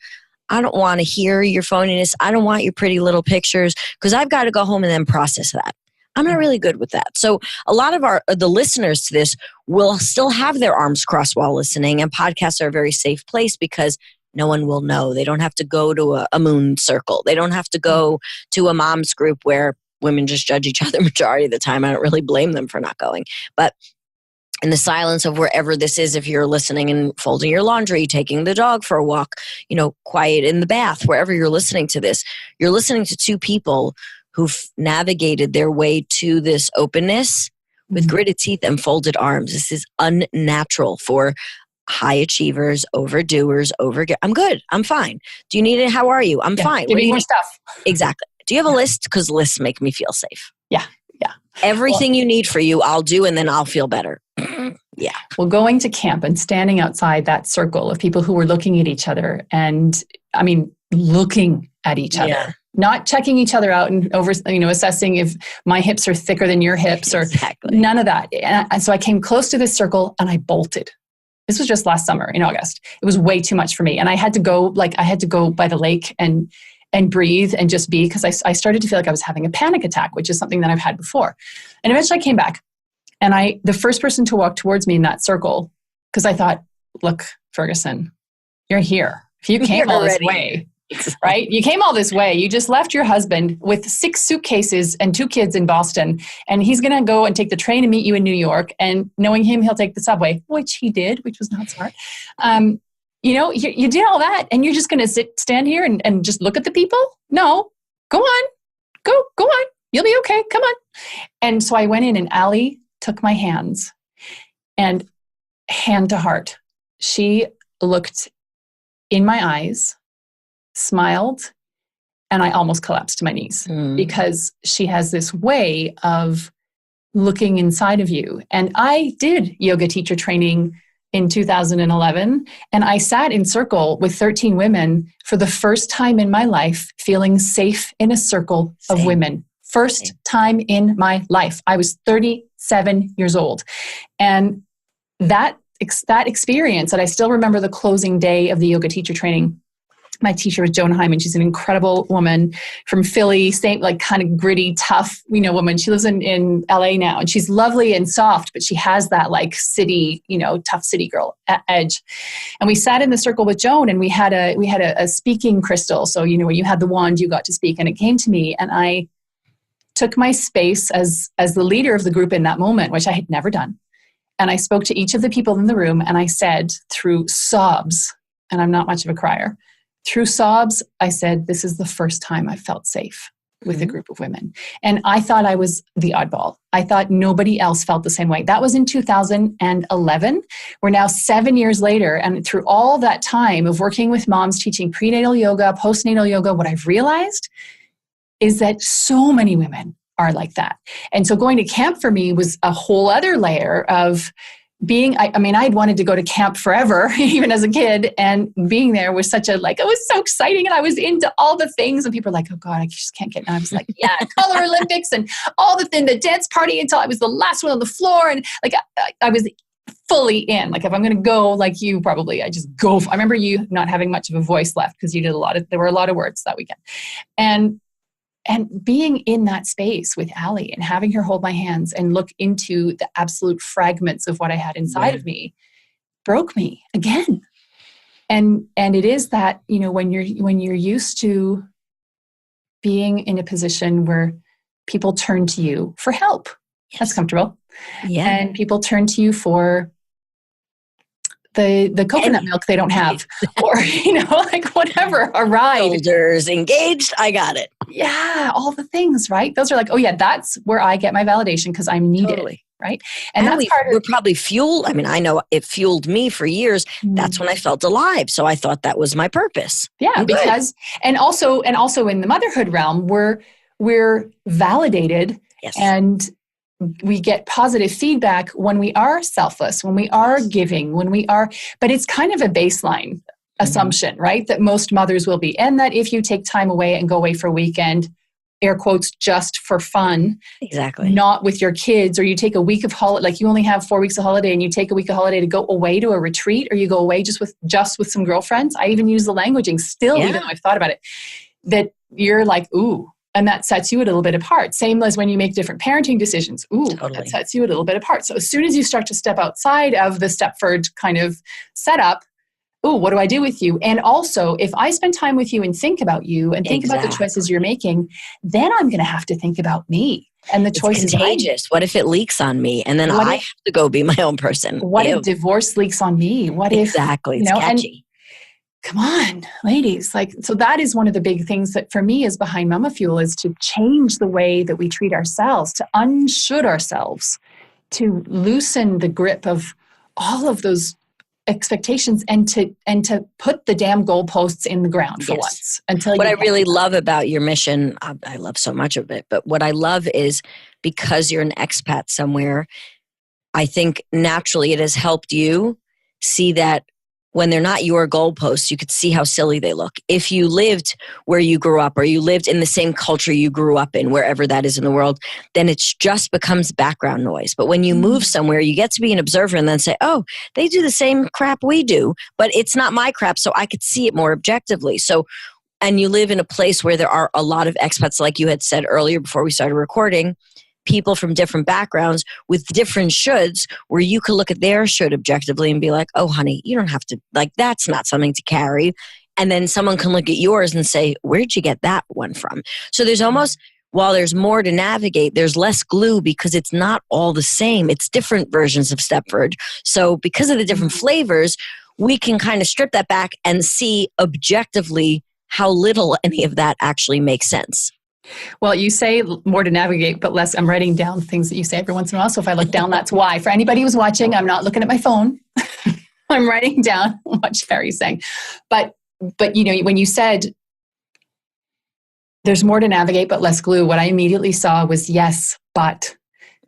I don't want to hear your phoniness. I don't want your pretty little pictures, because I've got to go home and then process that. I'm not really good with that. So a lot of the listeners to this will still have their arms crossed while listening, and podcasts are a very safe place because no one will know. They don't have to go to a moon circle. They don't have to go to a mom's group where women just judge each other majority of the time. I don't really blame them for not going. But in the silence of wherever this is, if you're listening and folding your laundry, taking the dog for a walk, quiet in the bath, wherever you're listening to this, you're listening to two people who've navigated their way to this openness with gritted teeth and folded arms. This is unnatural for high achievers, overdoers, I'm good. I'm fine. Do you need it? How are you? I'm fine. Give me more stuff. Exactly. Do you have a list? Because lists make me feel safe. Yeah. Everything you need for you, I'll do, and then I'll feel better. Yeah. Well, going to camp and standing outside that circle of people who were looking at each other, and looking at each other. Not checking each other out and assessing if my hips are thicker than your hips or none of that. And so I came close to this circle and I bolted. This was just last summer in August. It was way too much for me. And I had to go by the lake and breathe and just be, because I started to feel like I was having a panic attack, which is something that I've had before. And eventually I came back, and the first person to walk towards me in that circle, because I thought, look, Ferguson, you're here. If you came all this way, right? You came all this way. You just left your husband with 6 suitcases and 2 kids in Boston, and he's going to go and take the train and meet you in New York. And knowing him, he'll take the subway, which he did, which was not smart. You did all that, and you're just going to stand here and just look at the people? No, go on. Go on. You'll be okay. Come on. And so I went in, and Ali took my hands, and hand to heart, she looked in my eyes, smiled, and I almost collapsed to my knees because she has this way of looking inside of you. And I did yoga teacher training in 2011. And I sat in circle with 13 women for the first time in my life, feeling safe in a circle of women. First time in my life. I was 37 years old. And that experience, that I still remember the closing day of the yoga teacher training. My teacher was Joan Hyman. She's an incredible woman from Philly, same, like kind of gritty, tough, woman. She lives in LA now, and she's lovely and soft, but she has that like city, tough city girl edge. And we sat in the circle with Joan, and we had a speaking crystal. So, when you had the wand, you got to speak, and it came to me, and I took my space as the leader of the group in that moment, which I had never done. And I spoke to each of the people in the room, and I said through sobs, and I'm not much of a crier, through sobs, I said, this is the first time I felt safe with a group of women. And I thought I was the oddball. I thought nobody else felt the same way. That was in 2011. We're now 7 years later. And through all that time of working with moms, teaching prenatal yoga, postnatal yoga, what I've realized is that so many women are like that. And so going to camp for me was a whole other layer of being, I'd wanted to go to camp forever, even as a kid, and being there was it was so exciting, and I was into all the things, and people were like, oh God, I just can't get, and I was like, yeah, Color Olympics and all the dance party until I was the last one on the floor, and I was fully in. Like, if I'm going to go, like you probably, I just go. I remember you not having much of a voice left because you did there were a lot of words that weekend. And being in that space with Allie and having her hold my hands and look into the absolute fragments of what I had inside of me broke me again. And it is that, when you're used to being in a position where people turn to you for help, that's comfortable. Yeah. And people turn to you for the coconut milk they don't have, or, whatever, a ride. Shoulders engaged, I got it. Yeah, all the things, right? Those are like, oh yeah, that's where I get my validation because I'm needed, totally. Right? And that's we're probably fueled. I know it fueled me for years. That's when I felt alive. So I thought that was my purpose. Yeah, because, and also in the motherhood realm, we're validated and we get positive feedback when we are selfless, when we are giving, but it's kind of a baseline assumption, right? That most mothers will be. And that if you take time away and go away for a weekend, air quotes, just for fun, exactly, not with your kids, or you take a week of holiday, like you only have 4 weeks of holiday and you take a week of holiday to go away to a retreat, or you go away just with some girlfriends. I even use the languaging still, even though I've thought about it, that you're like, ooh, and that sets you a little bit apart. Same as when you make different parenting decisions. Ooh, totally. That sets you a little bit apart. So as soon as you start to step outside of the Stepford kind of setup, ooh, what do I do with you? And also, if I spend time with you and think about you and think about the choices you're making, then I'm going to have to think about me and the choices. It's contagious. What if it leaks on me? And then I have to go be my own person. What if divorce leaks on me? What if, it's catchy. Come on, ladies. So that is one of the big things that for me is behind MamaFuel, is to change the way that we treat ourselves, to unshould ourselves, to loosen the grip of all of those expectations, and to put the damn goalposts in the ground for once. What I really love about your mission, I love so much of it, but what I love is because you're an expat somewhere, I think naturally it has helped you see that when they're not your goalposts, you could see how silly they look. If you lived where you grew up, or you lived in the same culture you grew up in, wherever that is in the world, then it just becomes background noise. But when you move somewhere, you get to be an observer and then say, oh, they do the same crap we do, but it's not my crap, so I could see it more objectively. So, and you live in a place where there are a lot of expats, like you had said earlier before we started recording, people from different backgrounds with different shoulds, where you can look at their should objectively and be like, oh, honey, you don't have to, that's not something to carry. And then someone can look at yours and say, where'd you get that one from? So there's almost, while there's more to navigate, there's less glue because it's not all the same. It's different versions of Stepford. So because of the different flavors, we can kind of strip that back and see objectively how little any of that actually makes sense. Well, you say more to navigate, but less. I'm writing down things that you say every once in a while. So if I look down, that's why. For anybody who's watching, I'm not looking at my phone. I'm writing down what Shari's saying. But when you said there's more to navigate, but less glue, what I immediately saw was yes, but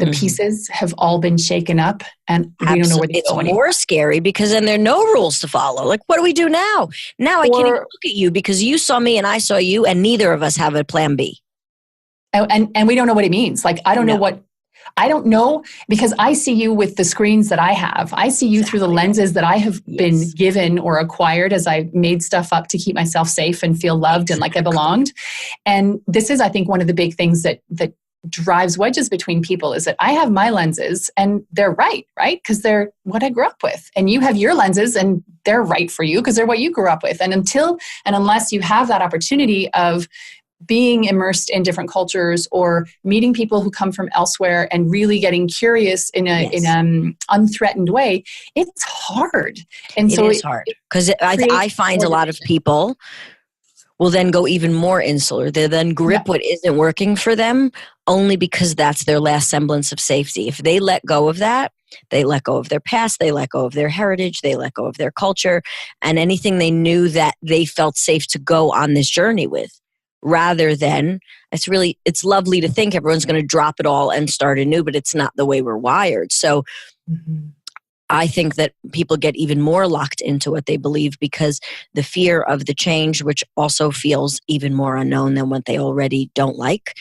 The pieces have all been shaken up, and we don't know where they go anymore. It's more scary because then there are no rules to follow. Like, what do we do now? Now I can't even look at you because you saw me and I saw you, and neither of us have a plan B. And we don't know what it means. Like, I don't know because I see you with the screens that I have. I see you through the lenses that I have been given or acquired as I made stuff up to keep myself safe and feel loved and like I belonged. And this is, I think, one of the big things that drives wedges between people is that I have my lenses and they're right? Because they're what I grew up with. And you have your lenses and they're right for you because they're what you grew up with. And unless you have that opportunity of being immersed in different cultures or meeting people who come from elsewhere and really getting curious in an unthreatened way, it's hard. And so it's hard because I find a lot of people will then go even more insular. They then grip what isn't working for them only because that's their last semblance of safety. If they let go of that, they let go of their past, they let go of their heritage, they let go of their culture, and anything they knew that they felt safe to go on this journey with. Rather than, it's lovely to think everyone's going to drop it all and start anew, but it's not the way we're wired. So I think that people get even more locked into what they believe because the fear of the change, which also feels even more unknown than what they already don't like,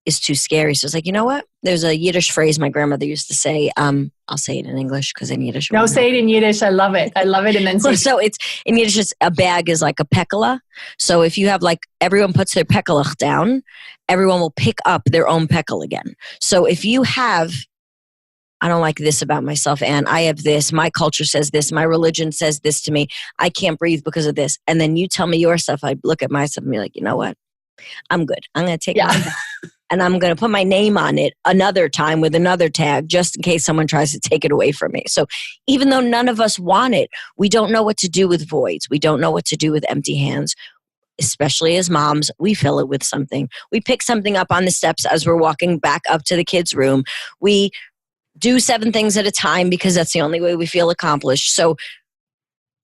is too scary. So it's like, you know what? There's a Yiddish phrase my grandmother used to say. I'll say it in English because in Yiddish. No, say it in Yiddish. I love it. And then so it's in Yiddish. A bag is like a pekala. So if you have everyone puts their pekalach down, everyone will pick up their own pekel again. So if you have, I don't like this about myself, Anne. I have this. My culture says this. My religion says this to me. I can't breathe because of this. And then you tell me your stuff. I look at myself and be like, you know what? I'm good. I'm going to take mine back. And I'm going to put my name on it another time with another tag just in case someone tries to take it away from me. So even though none of us want it, we don't know what to do with voids. We don't know what to do with empty hands. Especially as moms, we fill it with something. We pick something up on the steps as we're walking back up to the kids' room. We do 7 things at a time because that's the only way we feel accomplished. So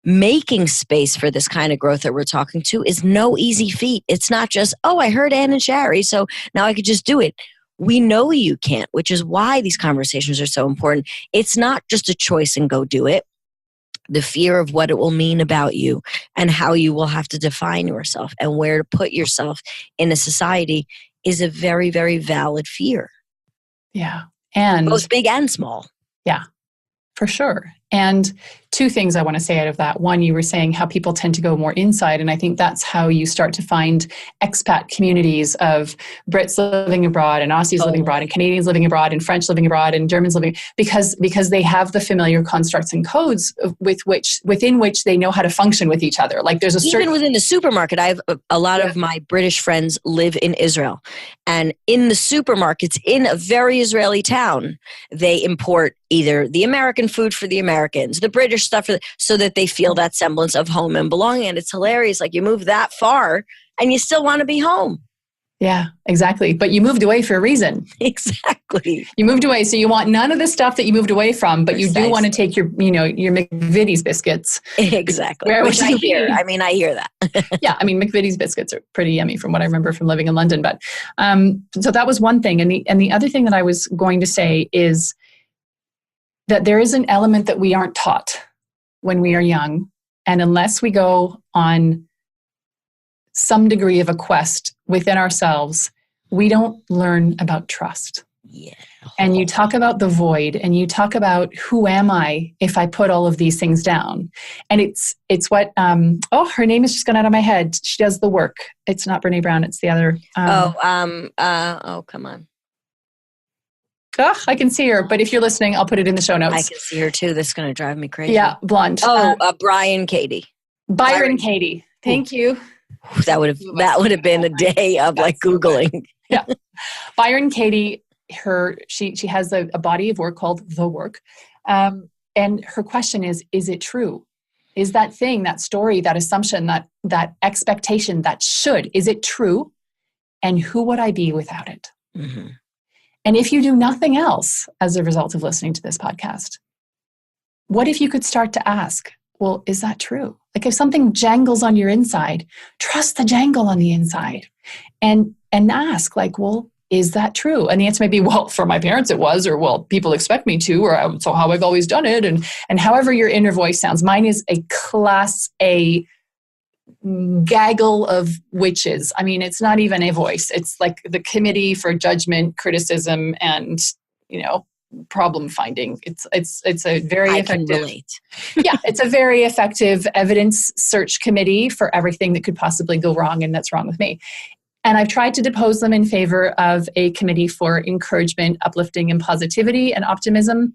making space for this kind of growth that we're talking to is no easy feat. It's not just, I heard Anne and Shari, so now I could just do it. We know you can't, which is why these conversations are so important. It's not just a choice and go do it. The fear of what it will mean about you and how you will have to define yourself and where to put yourself in a society is a very, very valid fear. Yeah. And both big and small. Yeah, for sure. And 2 things I want to say out of that. One, you were saying how people tend to go more inside. And I think that's how you start to find expat communities of Brits living abroad and Aussies living abroad and Canadians living abroad and French living abroad and Germans living, because they have the familiar constructs and codes within which they know how to function with each other. Like there's even within the supermarket, I have a lot of my British friends live in Israel. And in the supermarkets in a very Israeli town, they import either the American food for the Americans, the British stuff, so that they feel that semblance of home and belonging. And it's hilarious. Like you move that far and you still want to be home. Yeah, exactly. But you moved away for a reason. Exactly. You moved away. So you want none of the stuff that you moved away from, but you do want to take your McVitie's biscuits. Exactly. Which I hear. I mean, I hear that. Yeah. I mean, McVitie's biscuits are pretty yummy from what I remember from living in London. But so that was one thing. And the other thing that I was going to say is that there is an element that we aren't taught when we are young. And unless we go on some degree of a quest within ourselves, we don't learn about trust. Yeah. And you talk about the void and you talk about who am I if I put all of these things down? And it's what, her name is just gone out of my head. She does the work. It's not Brene Brown. It's the other. Come on. Oh, I can see her, but if you're listening, I'll put it in the show notes. I can see her too. This is going to drive me crazy. Yeah, blonde. Byron Katie. Byron Katie. Thank you. That would have been a day of Googling. Yeah. Byron Katie, she has a body of work called The Work. And her question is it true? Is that thing, that story, that assumption, that expectation, that should, is it true? And who would I be without it? Mm-hmm. And if you do nothing else as a result of listening to this podcast, what if you could start to ask, well, is that true? Like if something jangles on your inside, trust the jangle on the inside and ask well, is that true? And the answer may be, well, for my parents it was, or well, people expect me to, or so how I've always done it. And however your inner voice sounds, mine is a class A gaggle of witches. I mean, it's not even a voice. It's like the committee for judgment, criticism, and, problem finding. It's a very effective. Yeah, it's a very effective evidence search committee for everything that could possibly go wrong and that's wrong with me. And I've tried to depose them in favor of a committee for encouragement, uplifting, and positivity and optimism.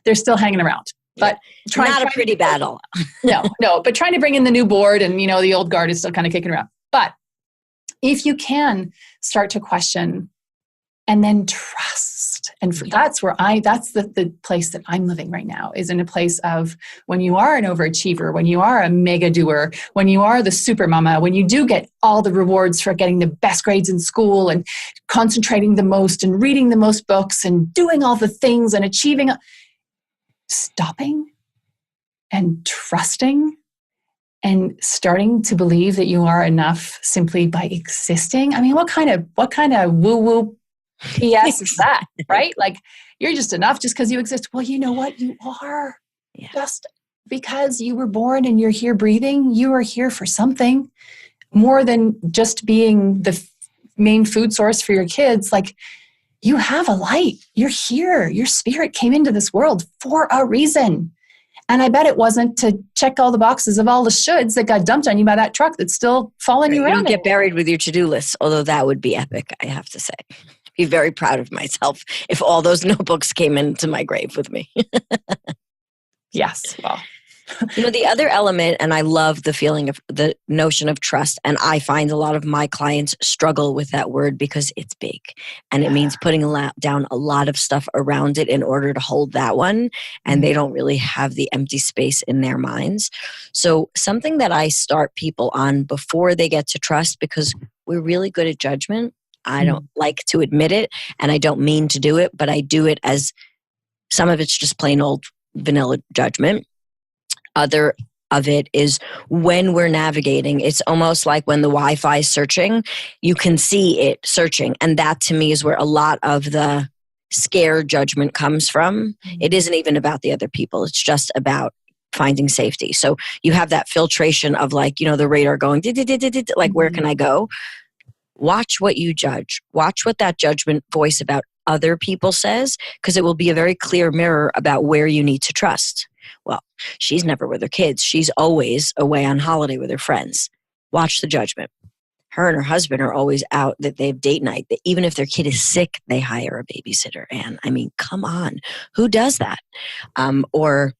They're still hanging around. But not a pretty battle. No, but trying to bring in the new board and, the old guard is still kind of kicking around. But if you can start to question and then trust, and that's the place that I'm living right now, is in a place of when you are an overachiever, when you are a mega doer, when you are the super mama, when you do get all the rewards for getting the best grades in school and concentrating the most and reading the most books and doing all the things and achieving, stopping and trusting and starting to believe that you are enough simply by existing. I mean, what kind of woo-woo BS is that, right? Like, you're just enough just because you exist. Well, you know what? You are. Yeah. Just because you were born and you're here breathing, you are here for something more than just being the main food source for your kids. Like, you have a light. You're here. Your spirit came into this world for a reason. And I bet it wasn't to check all the boxes of all the shoulds that got dumped on you by that truck that's still following you around. You don't get buried with your to-do list, although that would be epic, I have to say. Be very proud of myself if all those notebooks came into my grave with me. Yes. Well, the other element, and I love the feeling of the notion of trust, and I find a lot of my clients struggle with that word because it's big and it means putting down a lot of stuff around it in order to hold that one, and they don't really have the empty space in their minds. So something that I start people on before they get to trust, because we're really good at judgment. I don't like to admit it, and I don't mean to do it, but I do it as some of it's just plain old vanilla judgment. Other of it is when we're navigating, it's almost like when the Wi-Fi is searching, you can see it searching. And that to me is where a lot of the scare judgment comes from. It isn't even about the other people. It's just about finding safety. So you have that filtration of like, the radar going, like, where can I go? Watch what you judge. Watch what that judgment voice about other people says, because it will be a very clear mirror about where you need to trust. Well, she's never with her kids. She's always away on holiday with her friends. Watch the judgment. Her and her husband are always out, that they have date night. That even if their kid is sick, they hire a babysitter. And I mean, come on, who does that? Or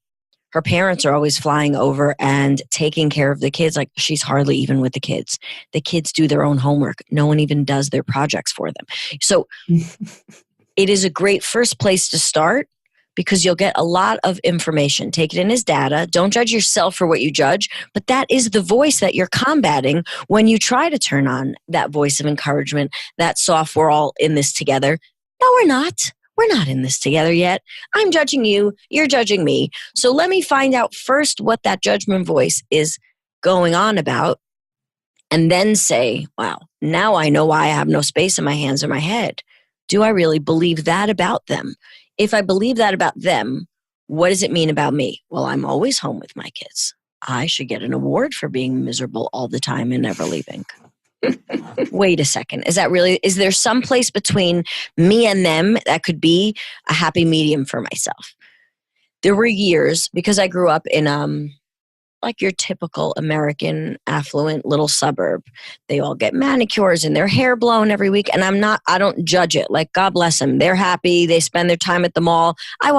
her parents are always flying over and taking care of the kids. Like, she's hardly even with the kids. The kids do their own homework. No one even does their projects for them. So it is a great first place to start, because you'll get a lot of information. Take it in as data. Don't judge yourself for what you judge, but that is the voice that you're combating when you try to turn on that voice of encouragement, that soft, we're all in this together. No, we're not. We're not in this together yet. I'm judging you. You're judging me. So let me find out first what that judgment voice is going on about, and then say, wow, now I know why I have no space in my hands or my head. Do I really believe that about them? If I believe that about them, what does it mean about me? Well, I'm always home with my kids. I should get an award for being miserable all the time and never leaving. Wait a second. Is there some place between me and them that could be a happy medium for myself? There were years, because I grew up in like your typical American affluent little suburb. They all get manicures and their hair blown every week. And I don't judge it. Like, God bless them. They're happy. They spend their time at the mall. I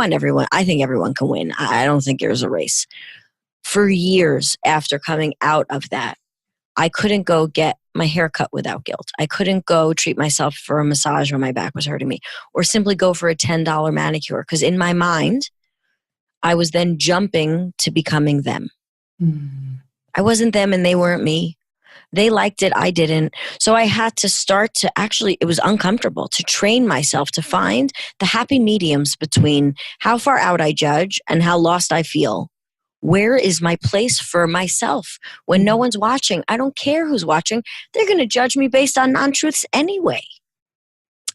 think everyone can win. I don't think there's a race. For years after coming out of that, I couldn't go get my hair cut without guilt. I couldn't go treat myself for a massage when my back was hurting me, or simply go for a $10 manicure. Because in my mind, I was then jumping to becoming them. I wasn't them and they weren't me. They liked it, I didn't. So I had to start to it was uncomfortable to train myself to find the happy mediums between how far out I judge and how lost I feel. Where is my place for myself when no one's watching? I don't care who's watching. They're going to judge me based on non-truths anyway.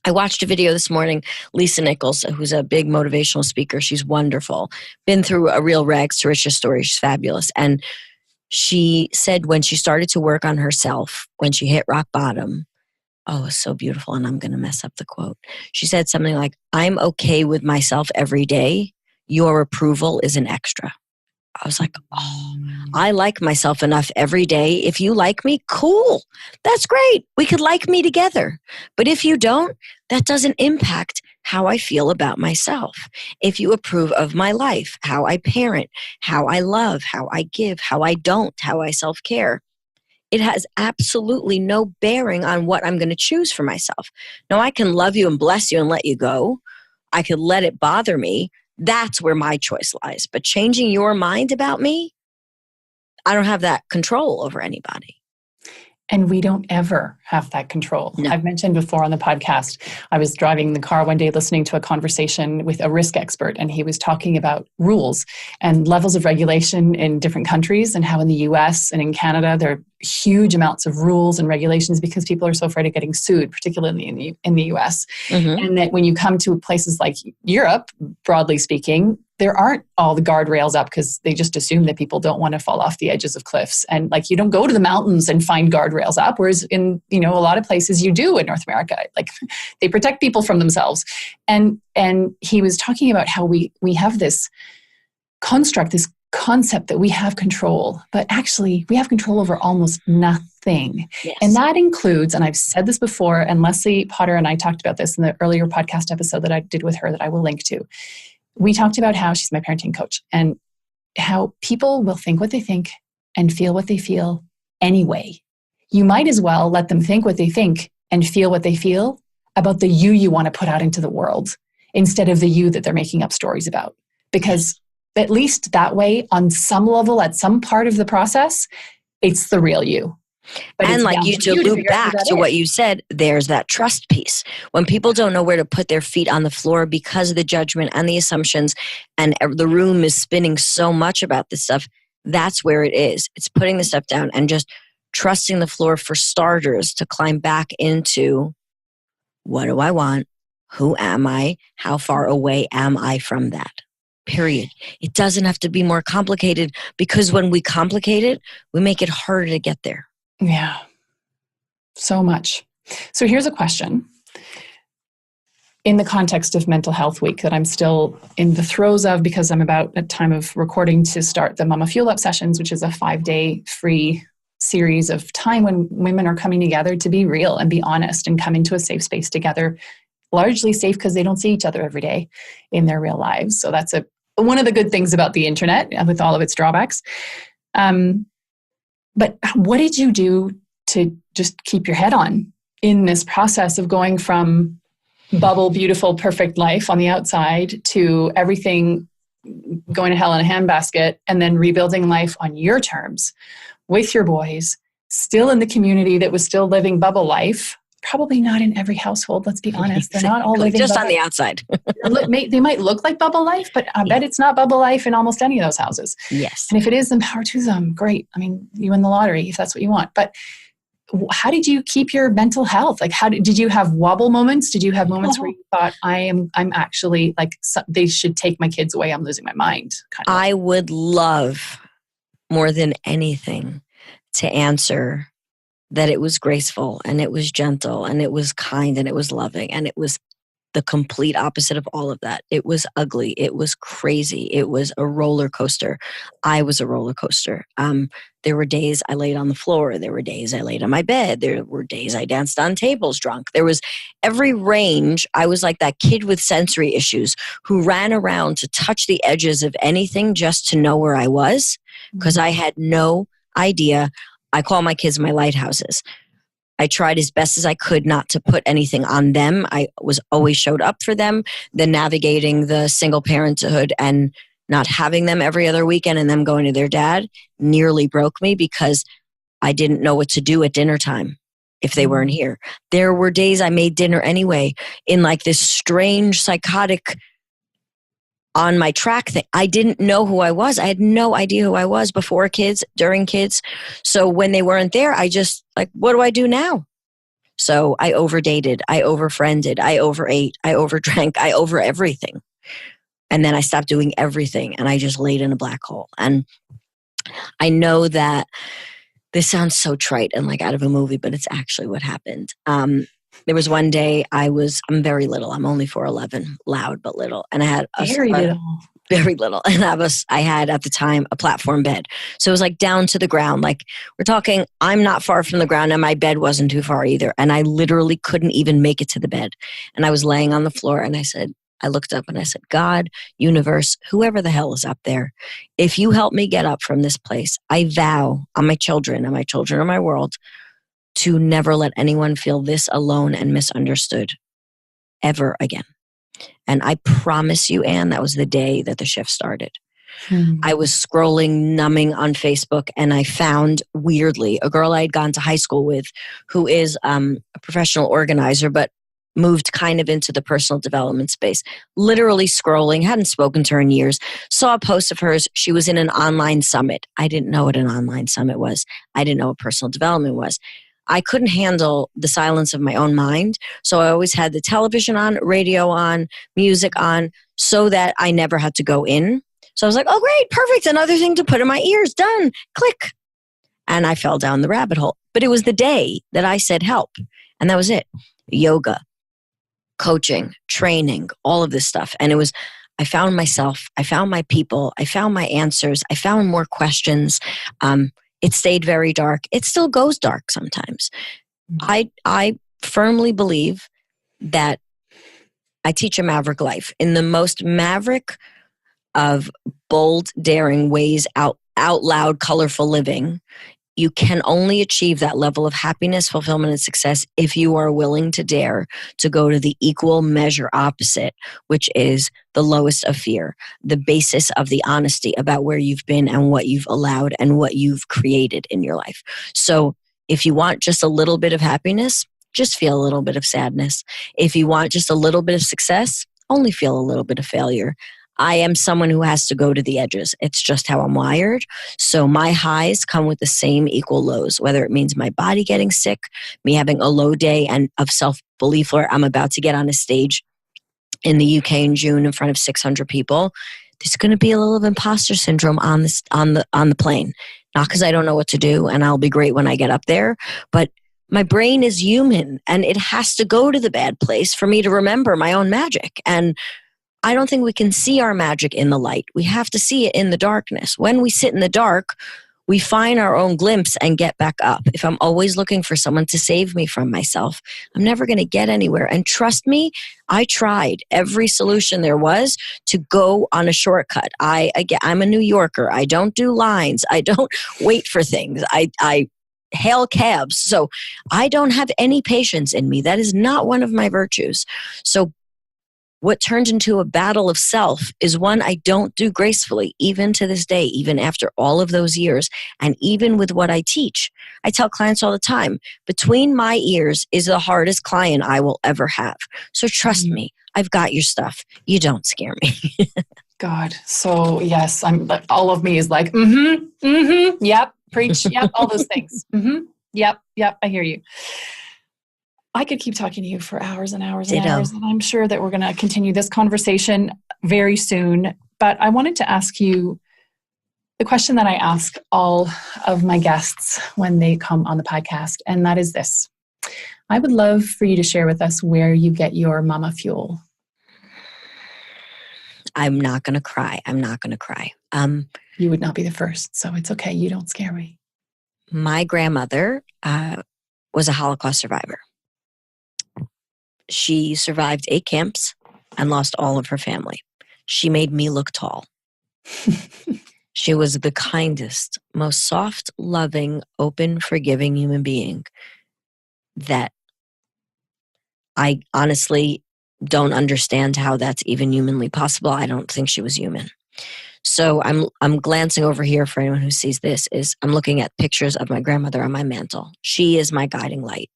I watched a video this morning, Lisa Nichols, who's a big motivational speaker. She's wonderful. Been through a real rags to riches story. She's fabulous. And she said when she started to work on herself, when she hit rock bottom, oh, it's so beautiful. And I'm going to mess up the quote. She said something like, I'm okay with myself every day. Your approval is an extra. I was like, oh, I like myself enough every day. If you like me, cool. That's great. We could like me together. But if you don't, that doesn't impact how I feel about myself. If you approve of my life, how I parent, how I love, how I give, how I don't, how I self-care, it has absolutely no bearing on what I'm going to choose for myself. Now, I can love you and bless you and let you go. I could let it bother me. That's where my choice lies. But changing your mind about me, I don't have that control over anybody. And we don't ever have that control. No. I've mentioned before on the podcast, I was driving the car one day listening to a conversation with a risk expert, and he was talking about rules and levels of regulation in different countries, and how in the US and in Canada, there are huge amounts of rules and regulations because people are so afraid of getting sued, particularly in the US. Mm-hmm. And that when you come to places like Europe, broadly speaking, there aren't all the guardrails up because they just assume that people don't want to fall off the edges of cliffs. And like, you don't go to the mountains and find guardrails up. Whereas in, a lot of places you do in North America, like they protect people from themselves. And he was talking about how we have this construct, this concept that we have control, but actually we have control over almost nothing. Yes. And that includes, and I've said this before, and Leslie Potter and I talked about this in the earlier podcast episode that I did with her that I will link to. We talked about how she's my parenting coach and how people will think what they think and feel what they feel anyway. You might as well let them think what they think and feel what they feel about the you want to put out into the world instead of the you that they're making up stories about. Because at least that way, on some level, at some part of the process, it's the real you. But and like you to loop back to what you said, there's that trust piece. When people don't know where to put their feet on the floor because of the judgment and the assumptions, and the room is spinning so much about this stuff, that's where it is. It's putting the stuff down and just trusting the floor for starters to climb back into, what do I want? Who am I? How far away am I from that? Period. It doesn't have to be more complicated, because when we complicate it, we make it harder to get there. Yeah, so much. So here's a question. In the context of Mental Health Week that I'm still in the throes of, because I'm about at time of recording to start the MamaFuel EP sessions, which is a 5-day free series of time when women are coming together to be real and be honest and come into a safe space together, largely safe because they don't see each other every day in their real lives. So that's one of the good things about the internet with all of its drawbacks. But what did you do to just keep your head on in this process of going from bubble, beautiful, perfect life on the outside to everything going to hell in a handbasket, and then rebuilding life on your terms with your boys, still in the community that was still living bubble life? Probably not in every household, let's be honest. They're not all living just on the outside. They might look like bubble life, but I bet it's not bubble life in almost any of those houses. Yes. And if it is, then power to them. Great. I mean, you win the lottery if that's what you want. But how did you keep your mental health? Like, did you have wobble moments? Did you have moments where you thought, I'm actually like, they should take my kids away, I'm losing my mind? Kind of. I would love more than anything to answer that it was graceful and it was gentle and it was kind and it was loving, and it was the complete opposite of all of that. It was ugly. It was crazy. It was a roller coaster. I was a roller coaster. There were days I laid on the floor. There were days I laid on my bed. There were days I danced on tables drunk. There was every range. I was like that kid with sensory issues who ran around to touch the edges of anything just to know where I was, because I had no idea. I call my kids my lighthouses. I tried as best as I could not to put anything on them. I was always showed up for them. Then navigating the single parenthood and not having them every other weekend and them going to their dad nearly broke me, because I didn't know what to do at dinner time if they weren't here. There were days I made dinner anyway in like this strange psychotic on my track thing. I didn't know who I was. I had no idea who I was before kids, during kids. So when they weren't there, I just like, what do I do now? So I overdated, I overfriended, I overate, I overdrank, I over everything. And then I stopped doing everything and I just laid in a black hole. And I know that this sounds so trite and like out of a movie, but it's actually what happened. There was one day I'm very little. I'm only 4'11", loud but little. And I had very little. And I had at the time a platform bed. So it was like down to the ground. Like we're talking, I'm not far from the ground and my bed wasn't too far either. And I literally couldn't even make it to the bed. And I was laying on the floor and I looked up and I said, God, universe, whoever the hell is up there, if you help me get up from this place, I vow on my children and my children are my world to never let anyone feel this alone and misunderstood ever again. And I promise you, Anne, that was the day that the shift started. I was scrolling, numbing on Facebook, and I found, weirdly, a girl I had gone to high school with who is a professional organizer, but moved kind of into the personal development space. Literally scrolling, hadn't spoken to her in years, saw a post of hers. She was in an online summit. I didn't know what an online summit was. I didn't know what personal development was. I couldn't handle the silence of my own mind. So I always had the television on, radio on, music on, so that I never had to go in. So I was like, oh, great, perfect. Another thing to put in my ears, done, click. And I fell down the rabbit hole. But it was the day that I said help. And that was it. Yoga, coaching, training, all of this stuff. And I found myself, I found my people, I found my answers, I found more questions. It stayed very dark. It still goes dark sometimes. I firmly believe that I teach a maverick life in the most maverick of bold, daring ways, out loud, colorful living. You can only achieve that level of happiness, fulfillment, and success if you are willing to dare to go to the equal measure opposite, which is the lowest of fear, the basis of the honesty about where you've been and what you've allowed and what you've created in your life. So if you want just a little bit of happiness, just feel a little bit of sadness. If you want just a little bit of success, only feel a little bit of failure. I am someone who has to go to the edges. It's just how I'm wired. So my highs come with the same equal lows, whether it means my body getting sick, me having a low day and of self-belief where I'm about to get on a stage in the UK in June in front of 600 people. There's going to be a little of imposter syndrome on the plane. Not because I don't know what to do and I'll be great when I get up there, but my brain is human and it has to go to the bad place for me to remember my own magic. And I don't think we can see our magic in the light. We have to see it in the darkness. When we sit in the dark, we find our own glimpse and get back up. If I'm always looking for someone to save me from myself, I'm never going to get anywhere. And trust me, I tried every solution there was to go on a shortcut. I'm a New Yorker. I don't do lines. I don't wait for things. I hail cabs. So I don't have any patience in me. That is not one of my virtues. So what turned into a battle of self is one I don't do gracefully, even to this day, even after all of those years, and even with what I teach. I tell clients all the time, between my ears is the hardest client I will ever have. So trust me, I've got your stuff. You don't scare me. God. So yes, all of me is like, yep, preach, yep, all those things. Yep, I hear you. I could keep talking to you for hours and hours and hours, and I'm sure that we're going to continue this conversation very soon. But I wanted to ask you the question that I ask all of my guests when they come on the podcast, and that is this. I would love for you to share with us where you get your mama fuel. I'm not going to cry. You would not be the first, so it's okay. You don't scare me. My grandmother was a Holocaust survivor. She survived 8 camps and lost all of her family. She made me look tall. She was the kindest, most soft, loving, open, forgiving human being that I honestly don't understand how that's even humanly possible. I don't think she was human. So I'm glancing over here for anyone who sees this. I'm looking at pictures of my grandmother on my mantle. She is my guiding light.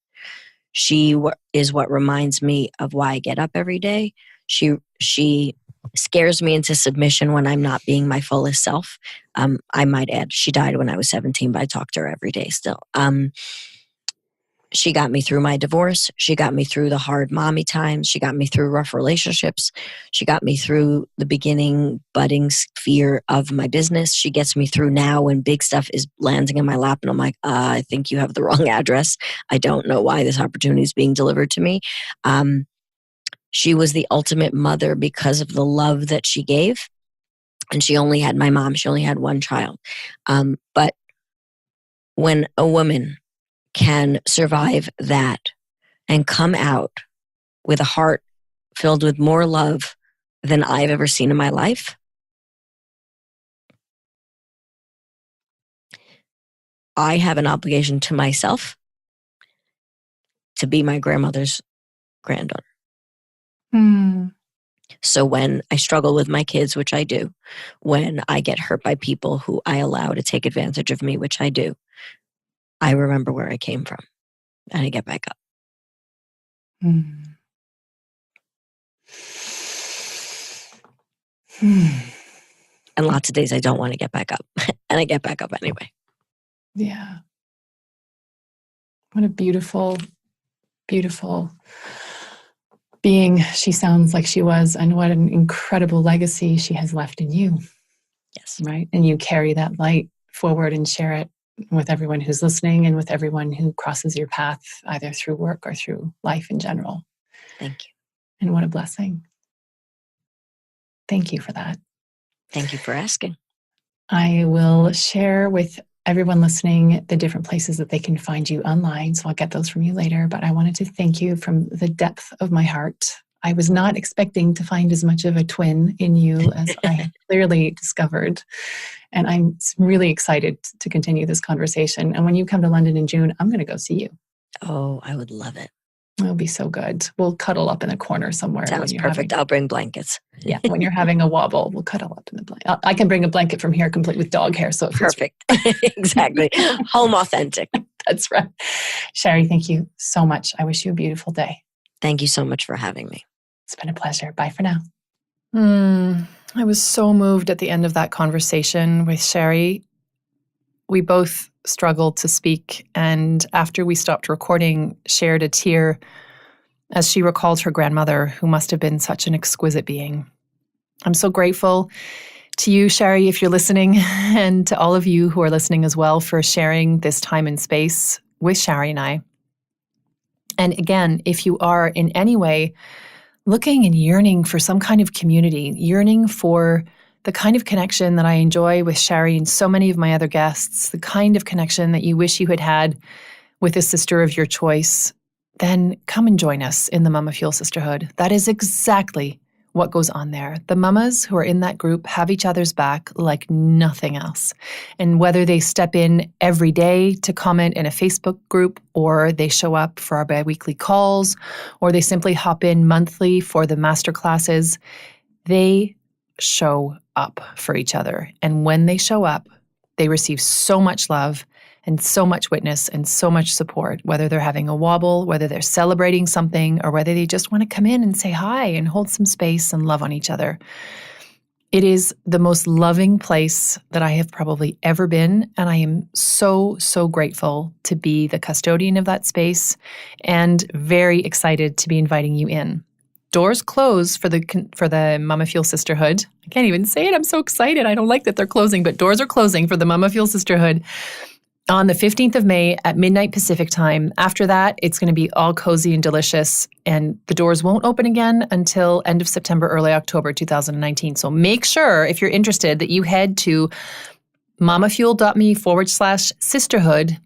She is what reminds me of why I get up every day. She scares me into submission when I'm not being my fullest self. I might add, she died when I was 17, but I talk to her every day still. She got me through my divorce. She got me through the hard mommy times. She got me through rough relationships. She got me through the beginning budding sphere of my business. She gets me through now when big stuff is landing in my lap and I'm like, I think you have the wrong address. I don't know why this opportunity is being delivered to me. She was the ultimate mother because of the love that she gave. And she only had my mom. She only had one child. But when a woman can survive that and come out with a heart filled with more love than I've ever seen in my life, I have an obligation to myself to be my grandmother's granddaughter. So when I struggle with my kids, which I do, when I get hurt by people who I allow to take advantage of me, which I do, I remember where I came from and I get back up. And lots of days I don't want to get back up and I get back up anyway. Yeah. What a beautiful, beautiful being she sounds like she was, and what an incredible legacy she has left in you. Yes. Right? And you carry that light forward and share it with everyone who's listening and with everyone who crosses your path, either through work or through life in general. Thank you. And what a blessing. Thank you for that. Thank you for asking. I will share with everyone listening the different places that they can find you online. So I'll get those from you later. But I wanted to thank you from the depth of my heart. I was not expecting to find as much of a twin in you as I had clearly discovered. And I'm really excited to continue this conversation. And when you come to London in June, I'm going to go see you. Oh, I would love it. It'll be so good. We'll cuddle up in a corner somewhere. Sounds perfect. I'll bring blankets. Yeah, when you're having a wobble, we'll cuddle up in the blanket. I can bring a blanket from here complete with dog hair. So it feels perfect. Exactly. Home authentic. That's right. Shari, thank you so much. I wish you a beautiful day. Thank you so much for having me. It's been a pleasure. Bye for now. I was so moved at the end of that conversation with Shari. We both struggled to speak, and after we stopped recording, shared a tear as she recalled her grandmother, who must have been such an exquisite being. I'm so grateful to you, Shari, if you're listening, and to all of you who are listening as well for sharing this time and space with Shari and I. And again, if you are in any way looking and yearning for some kind of community, yearning for the kind of connection that I enjoy with Shari and so many of my other guests, the kind of connection that you wish you had had with a sister of your choice, then come and join us in the MamaFuel Sisterhood. That is exactly what goes on there. The mamas who are in that group have each other's back like nothing else. And whether they step in every day to comment in a Facebook group, or they show up for our bi-weekly calls, or they simply hop in monthly for the masterclasses, they show up for each other. And when they show up, they receive so much love and so much witness and so much support, whether they're having a wobble, whether they're celebrating something, or whether they just want to come in and say hi and hold some space and love on each other. It is the most loving place that I have probably ever been, and I am so, so grateful to be the custodian of that space and very excited to be inviting you in. Doors close for the MamaFuel Sisterhood. I can't even say it. I'm so excited. I don't like that they're closing, but doors are closing for the MamaFuel Sisterhood on the 15th of May at midnight Pacific time. After that, it's going to be all cozy and delicious, and the doors won't open again until end of September, early October 2019. So make sure, if you're interested, that you head to mamafuel.me/sisterhood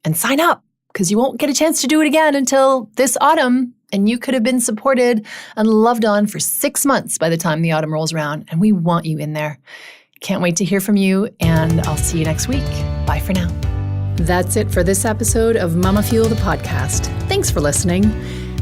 and sign up, because you won't get a chance to do it again until this autumn. And you could have been supported and loved on for 6 months by the time the autumn rolls around. And we want you in there. Can't wait to hear from you, and I'll see you next week. Bye for now. That's it for this episode of MamaFuel, the podcast. Thanks for listening.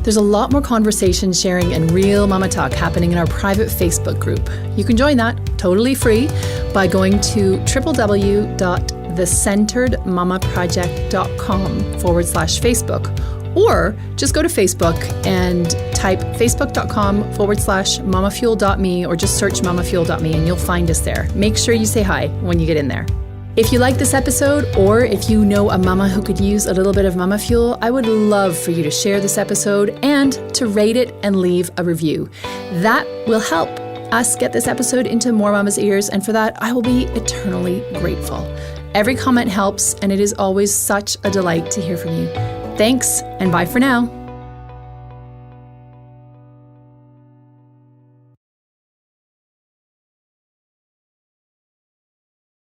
There's a lot more conversation, sharing, and real mama talk happening in our private Facebook group. You can join that totally free by going to www.thecenteredmamaproject.com/Facebook. Or just go to Facebook and type facebook.com/mamafuel.me, or just search mamafuel.me and you'll find us there. Make sure you say hi when you get in there. If you like this episode, or if you know a mama who could use a little bit of MamaFuel, I would love for you to share this episode and to rate it and leave a review. That will help us get this episode into more mamas' ears, and for that, I will be eternally grateful. Every comment helps, and it is always such a delight to hear from you. Thanks, and bye for now.